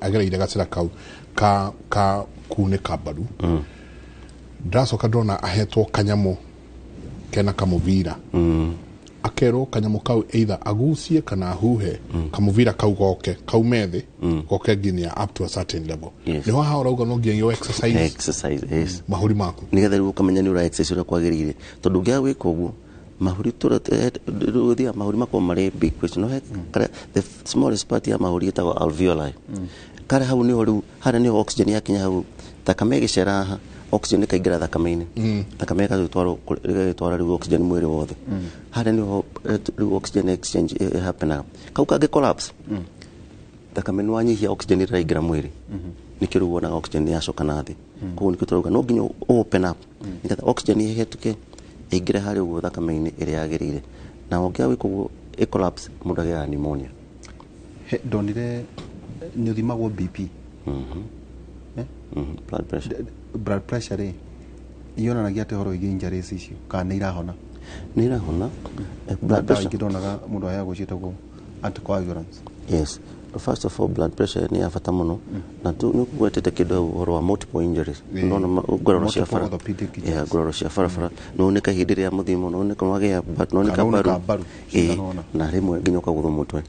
agereire gacira kau ka kune kabaru ndacoka ndona ahetwo kanyamu kena kamuvira akero kanyamu kau either agucie kana ahuhe kamuvira kau goke kau methe goke nginya up to a certain level niho ha urauga no nginya exercise yes mahuri maku nigetha riu kamenya ni ura exercise ura kwagirire tondu ngia wika uguo mahuri ruthia mahuri mako mari big question no the smallest part ya mahuri itago alveoli kare hau ni horu hara ni oxygen yakinya hau takame gicera ha oxygen kaingira thakame-ini thakame gagitwara riu oxygen mwiri wothe hara ni riu oxygen exchange happen kau kage collapse thakame ni wanyihia oxygen iraingira mwiri nikio riu wona oxygen yacoka nathi koguo nikio turauga no nginya open up nigetha oxygen ihetuke ingire hari uguo thakame-ini iri yagirire na ongia wiko uguo collapse mundu agia pneumonia ndonire ni uthimagwo BP blood pressure ionanagia ate horo igi injuries icio kana ni irahona blood pressure kidonaga mundu aya gucitagwo anticoagulants yes first of all blood pressure ni afata muno na tu ni kuwetete kido horo wa multiple injuries ndona ngororo cia fara ngororo cia fara no ne kahindire ya muthimo no ne kwage ya but no ne kabaru na rimwe nginya ukagutho mutwe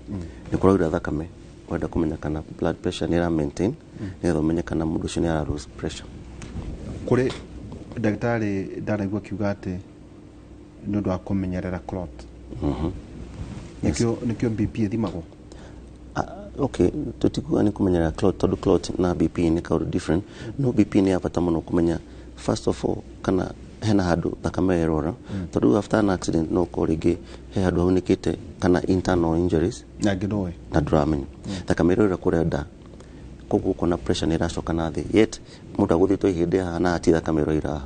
ni kuraura thakame wenda kumenya kana blood pressure ni ra maintain nigetha umenye kana mundu ucio ni ara lose pressure kuri daktari ndaraigua kiuga ati ni undu wa kumenyerera clot nikio BP ithimagwo okay tutikuwa ni kumenyera clot tondu clot na BP ni kaundu different no BP ni abata muno kumenya first of all kana hena handu thakame erora tondu after an accident no koringi he handu haunikite kana internal injuries na ngidoe na draming thakame erora kurenda koguo kona pressure ni iracoka nathi yet mundu aguthitwo ihindi na ati thakame erora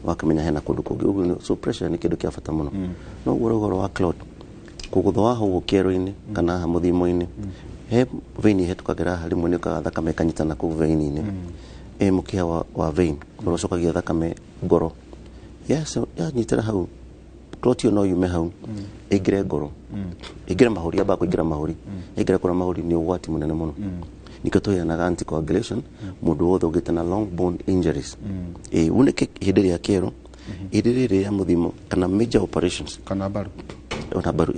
wakamenya hena kundu kungi uguo so pressure ni kindu kia bata muno no goro wa clot kuguthwa hau kiero-ini kana ha muthimo-ini he veini hetukagira hari mwene ka thakame kanyitana ku veini-ini mukia wa vein urocokagia thakame ngoro yes ya nyitira hau clot no yume hau igire ngoro igire mahuri aba kuigira mahuri igire kura mahuri ni ugwati munene muno nikio tuyanaga anticoagulation mundu wothe ugite na long bone injuries uneke hindi ya kiero idirire ya muthimo kana major operations kana baru ona baru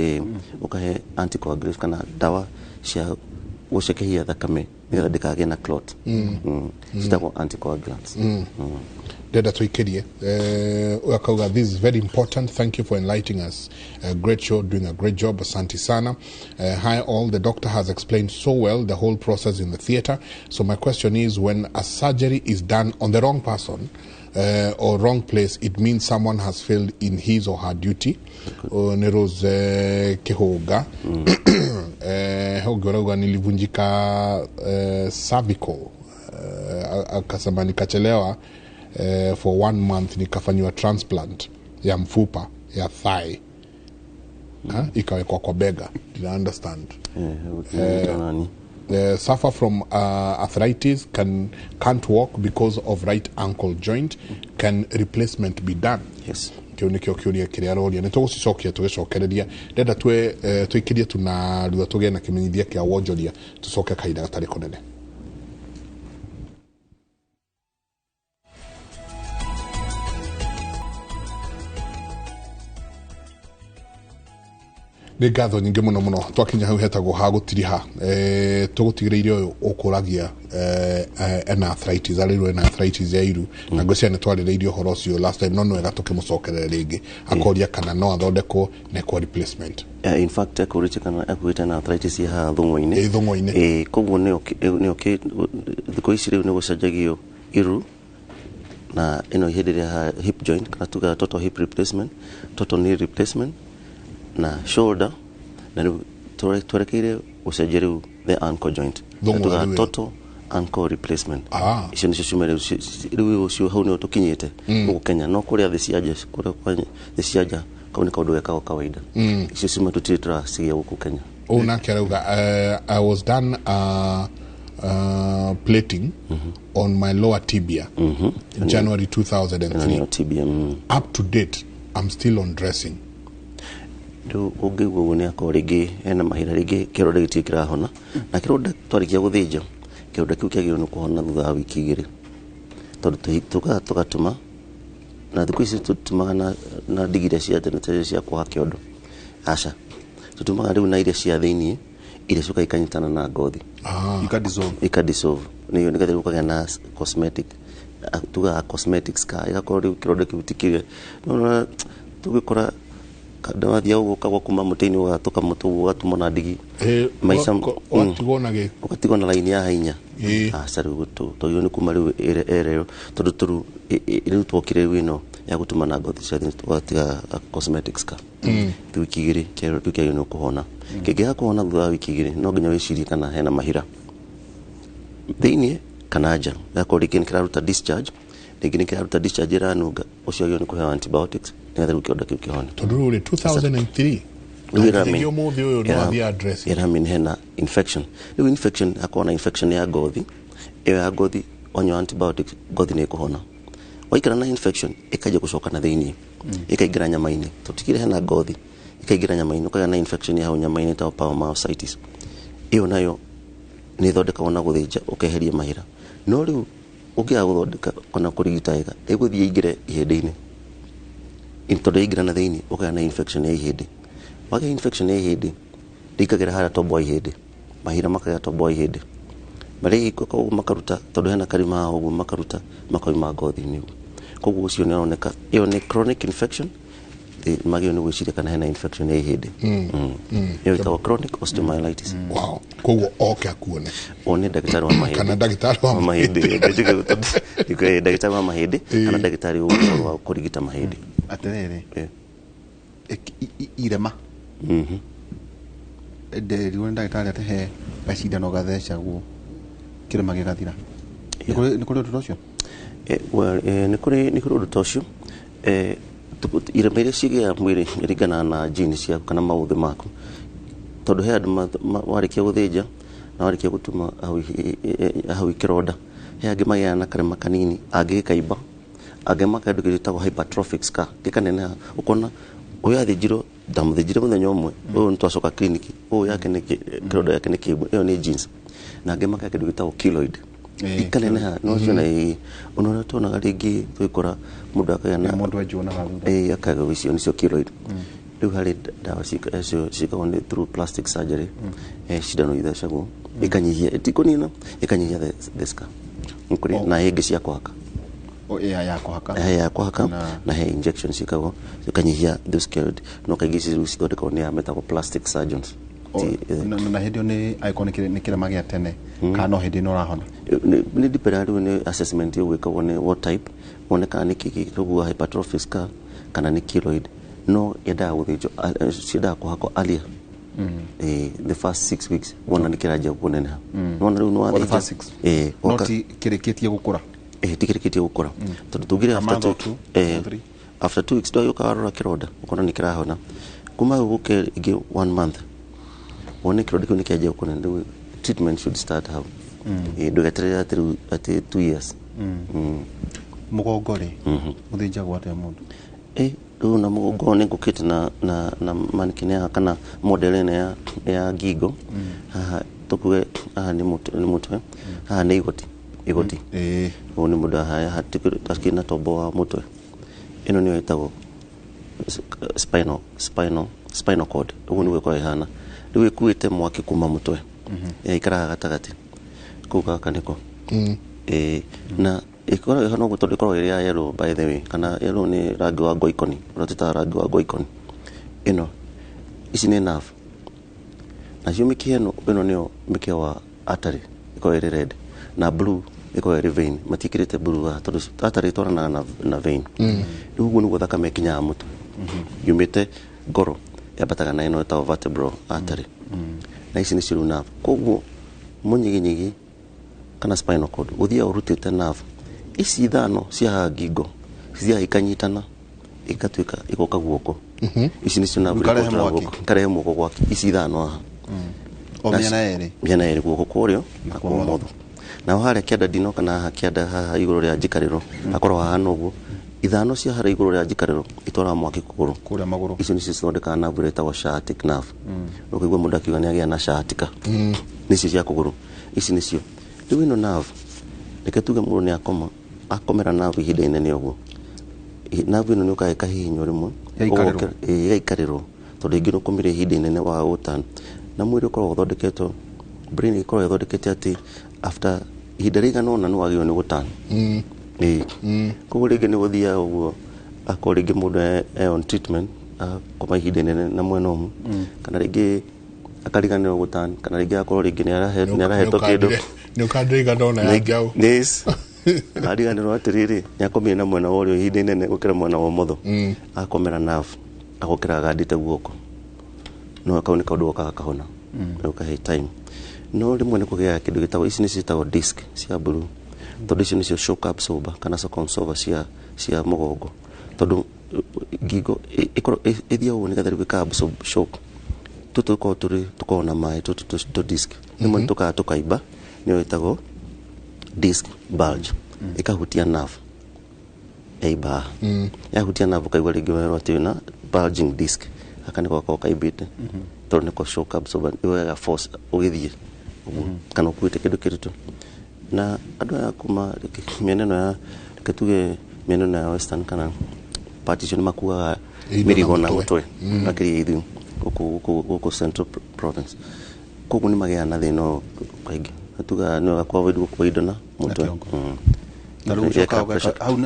ukahe anticoagulation kana dawa cia gucekehia thakame nigetha ndikagĩa na clot citagwo anticoagulants Deda tuikirie ukauga this is very important. Thank you for enlightening us. Great show, doing a great job. Asante sana. Hi all, the doctor has explained so well the whole process in the theater. So my question is, when a surgery is done on the wrong person or wrong place, it means someone has failed in his or her duty. Neros Kehoga Hoga nilivunjika cervical akasema nikachelewa for 1 month nikafanywa transplant ya mfupa ya thigh ikawekwa kwa bega. Did I understand? Suffer from arthritis, can't walk because of right ankle joint. Can replacement be done? Yes. Kio nikio kiuria kiria roria ni tugucicokia tugicokereria ndenda twikirie tuna rutha tugie na kimenyithia kia wonjoria tucoke kaida gatari kunene. nä ngatho nyingä må no må no twakinya hau hetagwo ha gå tiriha tå gå tigä rä ire å yå å kå ragia arä rwo arthritis ya iru na ngå cia nä twarä rä irie å horo å cio last time no nä wega tå kä må cokerere rä ngä akoria kana no athondekwo na ekwo replacement. In fact ekå ä na arthritis ya haha thång'å-inä thång'å-inä koguo nä å kä thikå ici rä u nä gå cenjagio iru na ino hĩndĩ ĩrĩa hip joint kana tuga total hip replacement, total knee replacement na shoulder na rĩu twerekeire gũcenjia rĩu the ankle joint tuga total ankle replacement. Icio nĩcio ciumĩre rĩu ũcio hau nĩho tũkinyĩte gũkũ Kenya no kũrĩa thĩ cia nja kũrĩa thĩ cia nja kau nĩ kaũndũ gekagwo kawaida icio ciumĩre tũtirĩ tũracigia gũkũ Kenya. Nake arauga I was done plating on my lower tibia in January 2003. Up to date, I'm still on dressing. Rĩu ũngĩigua ũguo nĩ akorwo rĩngĩ hena mahĩra rĩngĩ kĩronda gĩtirĩ kĩrahona na kĩronda twarĩkia gũthĩnja kĩronda kĩu kĩagĩrĩirwo nĩ kũhona thutha wa wiki 2 tondũ tũgatũma na thikũ ici tũtumaga na ndigiri cia tene cia kwaga kĩondo aca tũtumaga rĩu na iria cia thĩiniĩ iria coka ikanyitana na ngothi ikadissolve nĩyo nĩgetha ũkagĩa na cosmetic tuga cosmetics ka igakorwo rĩu kĩronda kĩu tikĩge no tũgĩkora kada thia ũgũka kuma mũtĩ-inĩ ũgatũka mũtũ ũgatũmwo na ndigi maica ũgatigwo na laini ya hinya aca rĩu tũgĩo nĩ kuma rĩu ereo tondũ rĩu twokire rĩu ĩno ya gũtuma na ngothi cia thĩinĩ tũgatiga cosmetics ka wiki 2 kĩronda kĩu kĩagĩrĩirwo nĩ kũhona kĩngĩaga kũhona thutha wa wiki 2 no nginya wĩcirie kana hena mahira thĩinĩ kana nja gakorwo rĩngĩ nĩ kĩraruta discharge rĩngĩ nĩ kĩraruta discharge ĩranunga ũcio agĩrĩirwo nĩ kũheo antibiotics nĩgetha rĩu kĩronda kĩu kĩhone. Tondũ rĩu 2003 ĩramin hena infection rĩu infection hakorwo na infection ya ngothi ĩyo ya ngothi wanyua antibiotics ngothi nĩ ĩkũhona waikara na infection ĩkanjia gũcoka na thĩinĩ ĩkaingĩra nyama-inĩ tũtigire hena ngothi ĩkaingĩra nyama-inĩ ũkagĩa na infection ya hau nyama-inĩ ta pneumocystis ĩyo nayo nĩ ĩthondekagwo na gũthĩnja ũkeheria mahĩra no rĩu ũngĩaga gũthondeka kana kũrigita wega ĩgũthiĩ ĩingĩre ihĩndĩ-inĩ tondũ yaingĩra na thĩinĩ ũkagĩa na infection ya ihĩndĩ wagĩa infection ya ihĩndĩ rĩikagĩra harĩa tombo wa ihĩndĩ mahĩra makagĩa tombo wa ihĩndĩ marĩ koguo makaruta tondũ hena karima haha ũguo makaruta makauma ngothi-inĩ koguo ũcio nĩ aroneka ĩyo nĩ chronic infection magĩrĩirwo nĩ gwĩciria kana hena infection ya ihĩndĩ ĩyo ĩtagwo chronic osteomyelitis. Koguo oke akuone one ndagĩtarĩ wa mahĩndĩ kana ndagĩtarĩ wa mahĩndĩ ndagĩtarĩ wa mahĩndĩ kana ndagĩtarĩ wa kũrigita mahĩndĩ atĩrĩrĩ irema ndĩrĩirwo nĩ ndagĩtarĩ atehe gacindano gathecagwo kĩrema gĩgathira nĩ kũrĩ ũndũ ta ũcio nĩ kũrĩ ũndũ ta ũcio irema iria cigĩaga mwĩrĩ ĩringanaga na jini ciaku kana maũthĩ maku tondũ he andũ warĩkia gũthĩnja na warĩkia gũtuma hau kĩronda he angĩ magĩaga na karema kanini angĩ gĩkaimba angĩ makaenda kĩndũ gĩtagwo hypertrophic scar gĩkaneneha ũkona ũyũ athĩnjirwo ndamũthĩnjire mũthenya ũmwe ũyũ nĩ twacoka kiriniki ũyũ yake nĩ kĩronda yake nĩ kĩimbu ĩyo nĩ jeans na angĩ makaya kĩndũ gĩtagwo keloid ikaneneha no ciona ũnora tuonaga rĩngĩ twĩkora mũndũ akagĩa na akaga icio nĩcio keloid rĩu harĩ ndawa ciĩkagwo nĩ through plastic surgery cindano ithecagwo ĩkanyihia tikũnina ĩkanyihia the scar na hĩngĩ cia kũhaka ya kũhaka na he injections ciĩkagwo ĩkanyihia those keloid no kaingĩ ici cithondekagwo nĩ metagwo plastic surgeons na hĩndĩ ĩyo nĩ angĩkorwo nĩ kĩrema gĩa tene kana no hĩndĩ ĩno ũrahona nĩ depend rĩu nĩ assessment ĩgwĩkagwo nĩ what type wone kana nĩ kĩguo hypertrophic scar kana nĩ keloid no yendaga gũthĩnjwo ciendaga kũhakwo earlier the first 6 weeks wona nĩ kĩranjia kũneneha wona rĩu nĩ wathĩnja no ti kĩrĩkĩtie gũkũra tikĩrĩkĩtie gũkũra tondũ tugire after 2 weeks ndio ũkarora kĩronda ũkona nĩ kĩrahona kuma gũke ĩngĩ 1 month wone kĩronda kĩu nĩ kĩanjia kũneneha rĩu treatment should start how ndũgeterere atĩ 2 years mũgongo rĩ ũthĩnjagwo atĩa mũndũ rĩu na mũgongo nĩ ngũkĩte na mannequin ya kana model ĩno ya ngingo haha tũkuge haha nĩ mũtwe haha nĩ igoti ũũ nĩ mũndũ haha takĩna tombo wa mũtwe ĩno nĩyo ĩtagwo spinal spinal cord uguo ni gwikora ihana riu ikuite mwaki kuma mutwe ikaraga gatagati kuu gaka niko na ikora ihana uguo tondu ikoragwo iri ya yellow by the way kana yellow ni rangi wa ngoikoni uratuta rangi wa ngoikoni ino ici ni nerve na cio mikia ino nio mikia wa artery iko iri red na blue iko iri vein matikirite blue tondu artery twaranaga na vein riu uguo niguo thakame ikinyaga mutwe yumite ngoro yambataga na ino ta vertebral artery na ici ni cio nerve koguo munyiginyigi kana spinal cord uthia urutite nerve ici thano cia ngingo cia ikanyitana ikatuika ikoka guoko ici ni cio nerve karehe muoko gwaki ici thano aha o miena eri guoko kurio na kwa motho na hare kianda dino kana ha kianda haha iguru ria njikariro akorwo hana uguo ithano cia hara iguru ria njikariro itwara mwaki kuguru kuria maguru icio ni cio thondeka nerve retagwo sciatic nerve ukigwa mundu akiuga ni agia na sciatica ni cio cia kuguru ici ni cio riu ino nerve niketuge mundu ni akomera nerve ihinda inene uguo nerve ino ni ukaeka hihinyo rimwe igaikariro tondu ingi no kumire ihinda inene wa utani na mwiri ukorwo uthondeketwo brain ikorwo ithondekete ati after ihinda rigana ona no wagio ni gutana koguo ringi ni guthia uguo akorwo ringi mundu on treatment kuma ihinda inene na mwena umu kana ringi akariganirwo gutana kana ringi akorwo ringi ni arahetwo kindu ni ukandiriga ndona ya njau yes ariganirwo atiriri ni akomire na mwena worio ihinda inene gukira mwena wa motho akomera nerve agokira gandite guoko no akauni kaundu kahona ukahe time no rimwe ni kugia kindu gitagwo ici ni citagwo disc cia blue tondu ici nicio shock absorber kana circumsolver cia mugongo tondu ngingo ikoro ithia uguo nigetha gwika absorb shock tuko na mai to disc rimwe tukaimba ni itagwo disc bulge ikahutia nerve eiba yahutia nerve kaigwa ringi werwo ati na bulging disc akani kwa kaibite tondu ni ko shock absorber iwega force ugithie kana kuite kindu kiritu na andu ya kuma mieneno ya ketuge mieneno ya western kana partition makuaga mirigo na mutwe akiri ithu guku central province koguo ni magia na thino kaingi atuga no gakwa widu kuidona mutwe na riu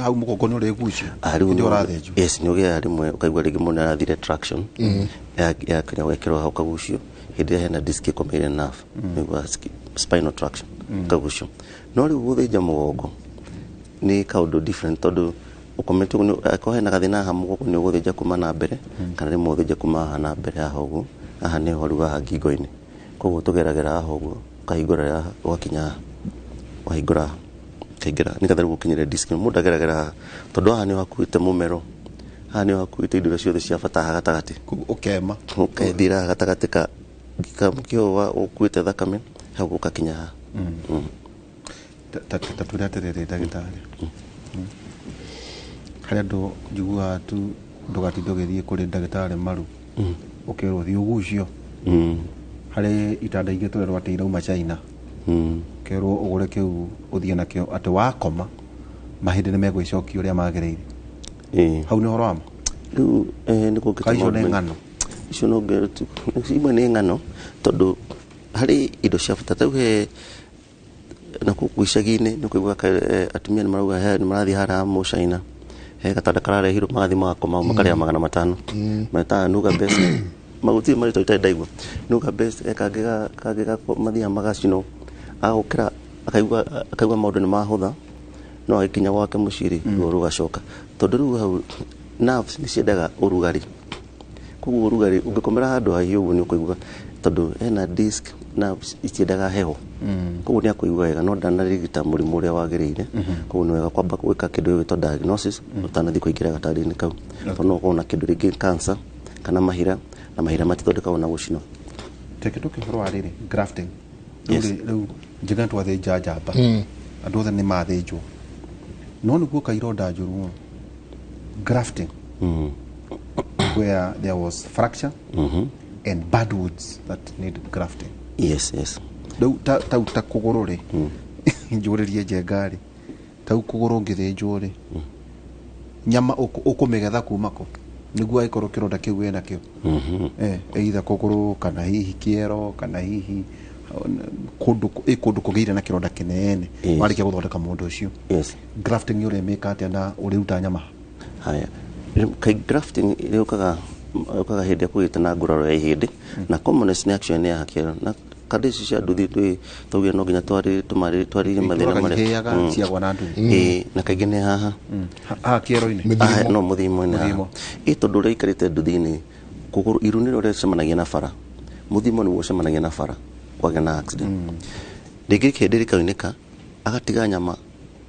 hau mugongo ni urigucio ndio rathejwo yes ni ugia rimwe ukaigwa ringi mundu arathire traction ya kira wekero hau kagucio hindi hena disc ikomire nerve niguo spinal traction kagucio no riu guthinja mugongo ni kaundu different tondu ukomete ko hena gathina ha mugongo ni uguthinja kuma na mbere kana rimwe uthinja kuma na mbere ha uguo aha ni horu ha ngingo-ini koguo tugeragera ha uguo kahingura wakinya wahingura kaingira nigetha gukinyire disc mundu ageragera tondu aha ni wakuite mumero aha ni wakuite indo ciothe cia bata gatagati ukema ukaithira gatagati ka mukio wa ukuite thakame hau ukakinya tatura terere dagitari hari ndo njigua tu ndugatindogethie kuri dagitari maru ukero thi ugucio hari itanda ingi twerwo ati irauma China kerwo ugure kiu uthie nakio ati wakoma mahindi ni megwicokia uria magereire hau ni horo ama riu ni kugita ngano icio no ngeretu imwe ni ngano tondu hari indo cia bata tau he na kuguicagi-ini ni kuigua atumia ni marauga he ni marathi hara mu China he gatanda kararehirwo magathi magakoma makaria 500 meta nuga best maguti mari toita ndaigua nuga best kagiga mathia magacino agukira akaigua maundu ni mahutha no akinya gwake muciri ruo gacoka tondu riu hau nerves ni ciendaga urugari koguo urugari ungikomera handu hahiu uguo ni ukuigua tondu ena disc nerves iciendaga heho koguo ni akuigua wega no ndanarigita murimu uria wagiriire koguo ni wega kwamba gwika kindu gitwa diagnosis utanathi kuingira gatari-ini kau tondu no kuona kindu ringi cancer kana mahira na mahira matithondekagwo na gucino teketuke horo ariri grafting riu njiga twathinja njamba andu othe ni mathinjwo no niguo kaironda njuru grafting where there was fracture and bad woods that need grafting yes riu ta kuguru ri njuririe njengari tau kuguru ngithinjwo ri nyama ukumigetha kuma ko niguo aikorwo kironda kiu ena kio either kuguru kana hihi kiero kana hihi kundu kugeire na kironda kinene warikia guthondeka mundu ucio grafting uri meka atia na uri ruta nyama haya kai grafting iliukaga hindi kugite na nguraro ya ihindi na commonest ni actually ni ya kiero na kadisi cia nduthi tuge no nginya twarire mathina maria ciagwa na nduthi na kaingĩ nĩ haha kiero-inĩ no mũthimo-inĩ haha tondu ũrĩa ikarĩte nduthi-inĩ kũgũrũ irunĩro ũrĩa cemanagia na bara mũthimo nĩguo ũcemanagia na bara kwagĩa na accident rĩngĩ kĩhĩndĩ rĩkaunĩka agatiga nyama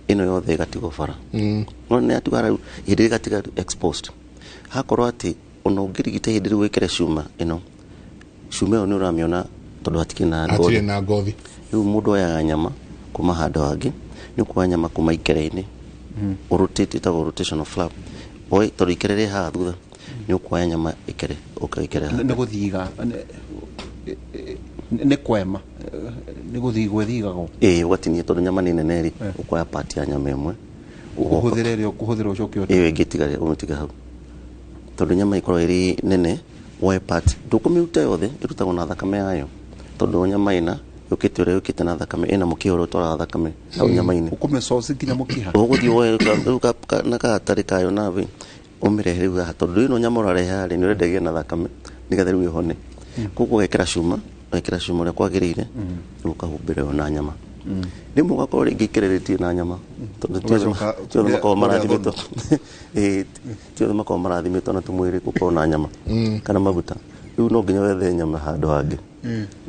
ĩno yothe ĩgatigwo bara no nĩ atiga rĩu ihĩndĩ rĩgatiga exposed hakorwo atĩ ona ũngĩrigite ihĩndĩ rĩu wĩkĩre cuma ĩno ĩyo nĩ ũramĩona tondu hatikĩ na ngothi rĩu mũndũ oyaga nyama kuma handũ hangĩ nĩ kuoya nyama kuma ikere-inĩ rotate ĩtagwo rotational flap oĩ tondu ikere rĩ haha thutha nĩ ũkuoya nyama ikere ũkaikere haha nĩ gũthiga nĩ kwema nĩ gũthigwo ĩthigagwo ũgatinia tondu nyama nĩ nene rĩ ũkuoya part ya nyama ĩmwe ũhũthĩre ĩrĩa ũkũhũthĩra ũcoke ĩyo ĩngĩ tiga ũmĩtiga hau tondu nyama ĩkorwo ĩrĩ nene woe part ndũkũmĩruta yothe ĩrutagwo na thakame yayo tondu nyama ĩna yũkĩte ũrĩa yũkĩte na thakame ĩna mũkiha ũrĩa ũtwaraga thakame hau nyama-inĩ ũkũmĩcoci nginya mũkiha ũgũthiĩ woe rĩu na gatarĩ kayo nawe ũmĩrehe rĩu haha tondu ĩno nyama ũrarehe haha nĩ ũrendagia na thakame nĩgetha rĩu ĩhone koguo ũgekĩra cuma ũrĩa kwagĩrĩire rĩu ũkahumbĩra ĩyo na nyama rĩmwe ũgakorwo rĩngĩ ikĩrĩrĩtie na nyama tondu tiothe makoragwo marathimĩtwo tiothe makoragwo marathimĩtwo na tũmwĩrĩ gũkorwo na nyama kana maguta rĩu no nginya wethe nyama handũ hangĩ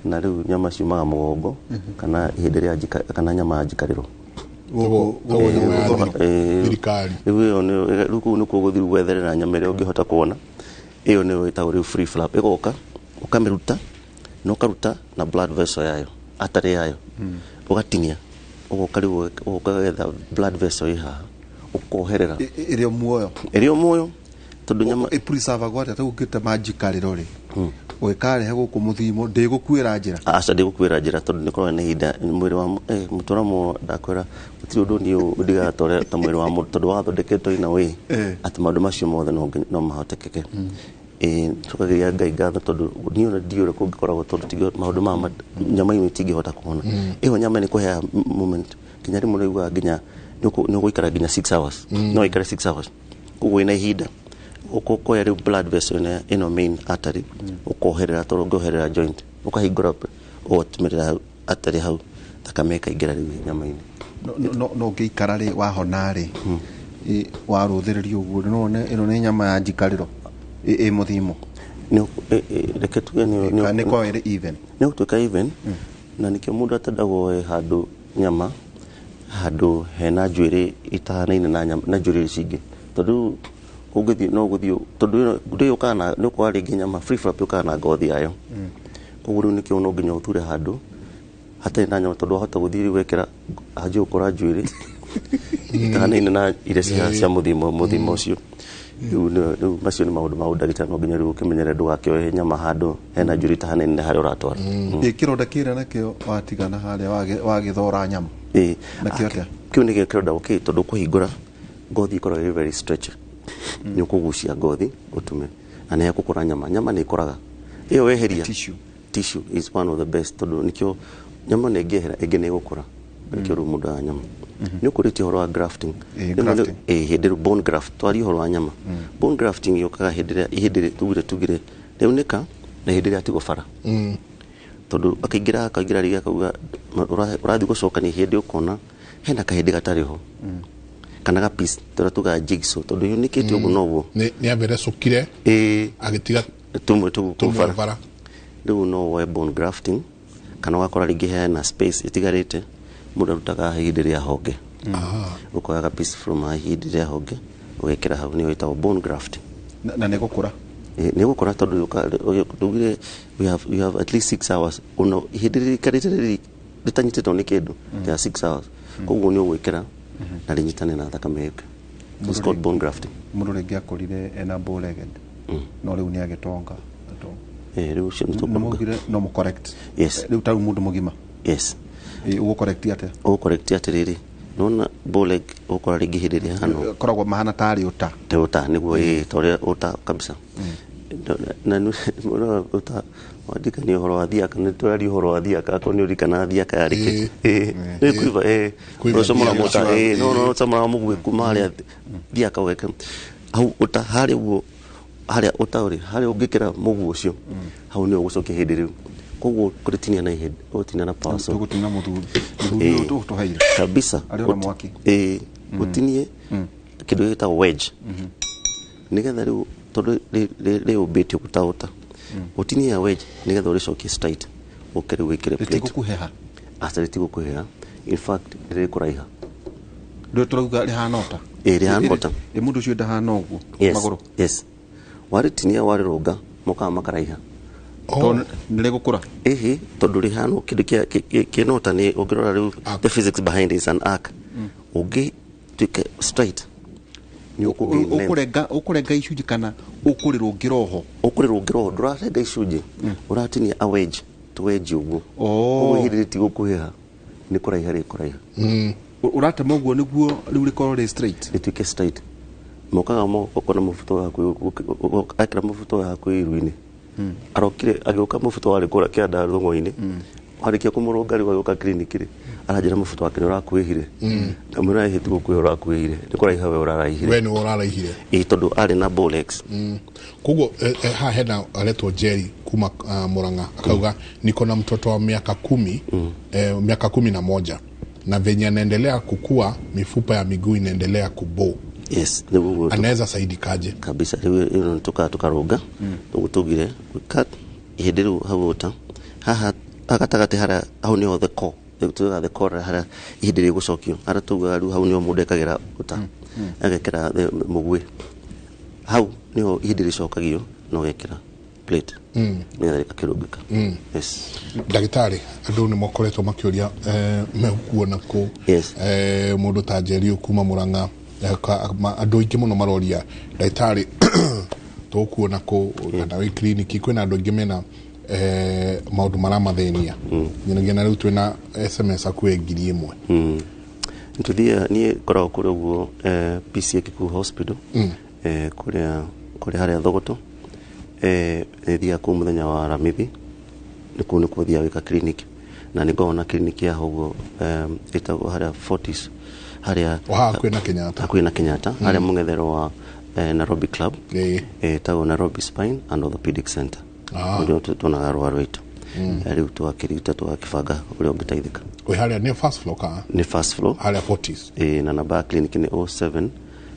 na rĩu nyama ciumaga mũgongo kana ihĩndĩ rĩa kana nyama ya njikarĩro rĩu kũu nĩkuo ũgũthiĩ gwetherera nyama ĩrĩa ũngĩhota kuona ĩyo nĩyo ĩtagwo rĩu free flap ĩgoka ũkamĩruta na ũkaruta na blood vessel yayo atarĩ yayo ũgatinia ũgoka rĩu ũkagetha blood vessel ĩ haha ũkoherera ĩrĩ o muoyo tondu nyama preserve gwata tugukite magikarĩro rĩ ũgĩkarehe gũkũ mũthimo ndĩgũkuĩra njĩra aca ndĩgũkuĩra njĩra tondu nĩkorwo nĩ ihinda mwĩrĩ wa mũtũramo ndakwĩra gũtirĩ ũndũ niĩ ndigatware ta mwĩrĩ wa mũndũ tondu wathondeketwo ina wĩ atĩ maũndũ macio mothe no mahotekeke tukagĩria Ngai ngatho tondu niĩ ona ndiũĩ kũngĩkoragwo tondu maũndũ maya nyama-inĩ itingĩhota kuhona ĩyo nyama nĩ kũheaga moment nginya rĩmwe nĩugaga nginya nĩ ũgũikara nginya 6 hours no ikare 6 hours koguo ĩna ihinda ukoya rĩu blood vessel ĩno main artery ukoherera tondu ũngĩoherera joint ũkahingũra ũgũtũmĩrĩra artery hau thakame ĩkaingĩra rĩu nyama-inĩ no ũngĩikara rĩ wahona rĩ warũthĩrĩrio ũguo ĩno nĩ nyama ya njikarĩro ĩ mũthimo reke tuge nĩ kwa ĩrĩ even nĩ gũtuĩka even na nĩkĩo mũndũ atendagwo handũ nyama handũ hena njuĩrĩ itahanaine na njuĩrĩ cingĩ tondu ũngĩthiĩ no gũthiĩ tondu ndĩyũkaga na nĩ ũkora rĩngĩ nyama free flap yũkaga na ngothi yayo koguo rĩu nĩkĩo no nginya ũthure handũ hatarĩ na nyama tondu wahota gũthiĩ gwĩkĩra hanjie gũkora njuĩrĩ itahanaine na iria cia mũthimo ũcio rĩu macio nĩ maũndũ ma ũndagĩtarĩ no nginya rĩu ũkĩmenyere ndũgakĩohe nyama handũ hena njuĩrĩ itahanaine na harĩa ũratwara kĩronda kĩrĩa nakĩo watigana harĩa wagĩthora nyama nakĩo atĩa kĩu nĩkĩo kĩronda gũkĩ tondu ũkũhingũra ngothi ikoragwo ĩrĩ very stretchy nĩ ũkũgucia ngothi ũtume na nĩ egũkũra nyama nĩ ĩkoraga ĩyo weheria tissue is one of the best tondu nĩkĩo nyama nĩ ĩngĩehera ĩngĩ nĩ ĩgũkũra nĩkĩo rĩu mũndũ wa nyama nĩ ũkũrĩtie ũhoro wa grafting hĩndĩ rĩu bone graft twarie ũhoro wa nyama bone grafting yũkaga hĩndĩ ĩrĩa tugire rĩu nĩka na hĩndĩ ĩrĩa atigwo bara tondu akaingĩra rĩngĩ akauga ũrathiĩ gũcokania hĩndĩ ũkona hena kahĩndĩ gatarĩ ho kana ga piece tora tuga jigsaw tondu yunikite ugu noguo ni ambere cukire agitiga tumwe tugufara riu no we bone grafting kana wakora ringi hena space itigarite mundu arutaga hindi ria honge ukoyaga piece from hindi ria honge ugekira hau ni wita bone grafting na ne gukura ni gukura tondu tugire we have at least 6 hours uno hindi rikarite ritanyititwo ni kindu ya 6 hours koguo ni ugwikira na rinyitane na thakame yake it's called bone grafting mundu ringi akorire ena bow legged no riu ni agitonga riu cio no mo correct yes riu taru mundu mugima yes ugo correct ate riri nona bole ukora ringi hidiria hano koragwo mahana tari uta te uta niguo tore uta kabisa na no uta wadika ni horo athiaka ni twari horo athiaka ko ni urikana athiaka yarike ni kuiva somora mota no somora mugwe kumare athiaka weke au uta hari uo hari uta uri hari ungikira mugwe ucio hau ni ugucokia hindi riu koguo kuritinia na ihindi utina na paso tugutina muthu to haira kabisa ari ona mwaki utinie kidu gita wedge nigetha riu tondu riu biti gutauta utinie ya wedge nigetha uricokie straight ukere wikire plate gukuheha asariti gukuheha in fact ri kuraiha ndio turauga rihanota rihanota mundu ucio ndahana uguo maguru yes waritinia warirunga muka makaraiha nile gukura tondu rihano kindu kinota ni ungirora riu the physics behind is an arc ugi tuke straight ni ukurenga icunji kana ukurirungiroho ndurarenga icunji uratinia a wedge to wedge uguo uhiriti gukuhiha ni kuraiha ri kuraiha uratema uguo niguo riu rikorwo ri straight rituike straight mokaga mo okona mufuto yaku akira mufuto yaku iruini arokire agioka mufuto wari kura kianda rungo-ini harikia kumurunga riu agioka clinic ri aranjira mufuto wake ni urakuihire amura hitu gukuya urakuihire ni kuraiha we uraraihire we ni uraraihire tondu ari na bolex kugo ha hena aletwa Jerry kuma Murang'a akauga niko na mtoto wa miaka 10 miaka 11 na venye anaendelea kukua mifupa ya miguu inaendelea kubo. Yes, anaweza saidikaje kabisa hiyo tukaruga tugutugire cut ihediru habuta haha akatagate hara au ni the core the core hara ihediru gucokio hara tuga ru hau ni mudekagira uta agekira mugwe hau ni ihediru cokagio no gekira plate ni kirugika yes dagitari andu ni mokoretwo makiuria mekuona ko mundu ta Jerry kuma Murang'a andu ingi muno maroria dagitari tukuona ko kana wi clinic kwina andu ingi mena maundu maramathenia nyinagia na riu twina SMS akwe ngiri imwe ntuthia ni koragwo kuri uguo PCA Kiku Hospital kuria haria Thogoto thia ku muthenya wa Ramithi niku ni kuthia wika clinic na ningona clinic ya hugo itago haria 40s haria kwina Kenyatta haria mungethero wa Nairobi Club itago Nairobi Spine and Orthopedic Center ndio tunaga rwaru wetu riu twakirita twakibanga uria ungitaithika we haria ni first floor ka ni first floor haria 40s na namba clinic ni 0791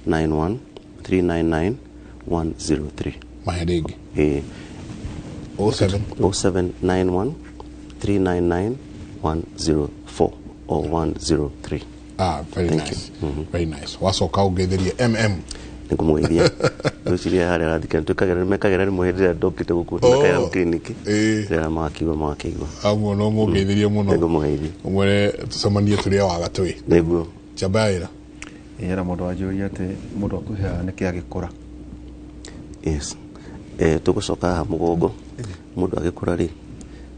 399 103 mahedegi 0791 399 104 or 103 very Thank nice very nice wasoka ugetherie nikumugeithia uciria haria rathikana tukagera mekagera ni muhindira dokita gukuta kaya clinic rera makigwa amo no mugeithirie muno nikumugeithia umwe tucemanie turia wa gatwi niguo chabaira era mundu wanjuria ati mundu akuhea niki agikura yes tugucoka mugongo mundu agikura ri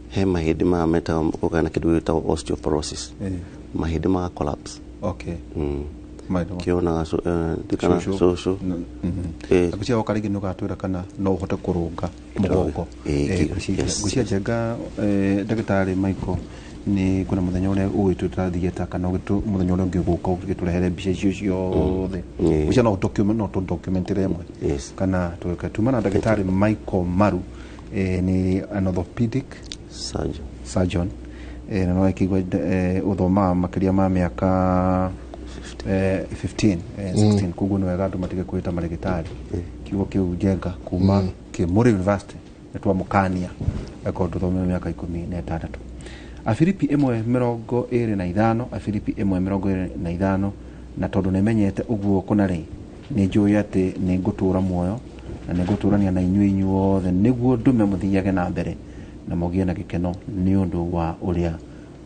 he mahindi ma meta ukana kidu gita osteoporosis mahindi ma collapse kiona dikana so akucia okarigi no gatwira kana no uhote kurunga mugongo gucia jenga dagitari Michael ni kuna muthenya ule uitu tathieta kana gitu muthenya ule ngiguka ugiturehere mbica icio ciothe gucia no document remwe kana tukatumana dagitari Michael Maru ni an orthopedic surgeon na no ekigwa uthoma makiria ma miaka 15 16 kugu no wega tumatike kwita marigitari kiugo kiu jenga kuma Kimuri University netwa mukania eko tuthomera miaka 16 Afilipi 1:25 Afilipi 1:25 na tondu nemenyete uguo kuna ri ni njui ati ni ngutura muoyo na ni nguturania na inyuothe niguo ndume muthiage na mbere na mugie na gikeno ni undu wa uria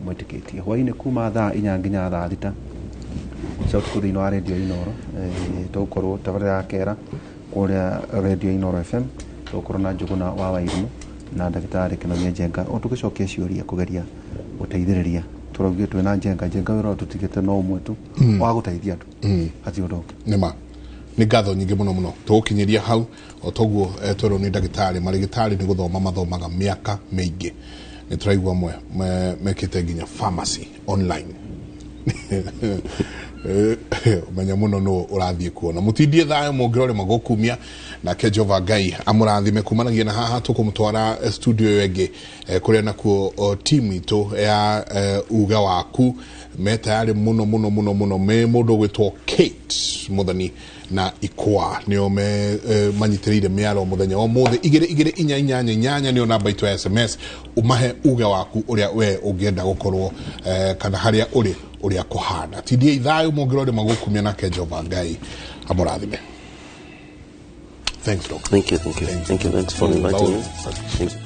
mwitikitie hwaini kuma thaa 4 nginya thaa 6 sauti kuthino wa radio Inoro tukorwo tabarira kera kuria radio Inoro FM tukorwo na njuguna wa Wairumu na dagitari Kinoria Jenga o tugicokia ciuria kugeria guteithiriria turaugire twina njenga wira tutigite no umwe tu wa gutaithia andu atiuroke nima ni ngatho nyingi muno tukinyiria hau otoguo twero ni ndagitari marigitari ni guthoma mathomaga miaka mingi ni turaigwa mwe mekite nginya pharmacy online umenya muno no urathie kuona mutindie thayo mongirore magokumia na Jehova Ngai amurathime kumanagia na haha tukumutwara studio yenge kuria nakuo timu itu ya uga waku me tayari muno me mundu gwitwo Kate Muthoni na Ikwa nio me manyitirire miaro muthenya o mothe 288 nio namba itu ya SMS umahe uga waku uria we ungienda gukorwo kana haria uria kuhana tidie ithayo mongirore magokumia na Jehova Ngai amurathime. Thanks, Doc. Thank you. Thanks for inviting me. Thank you.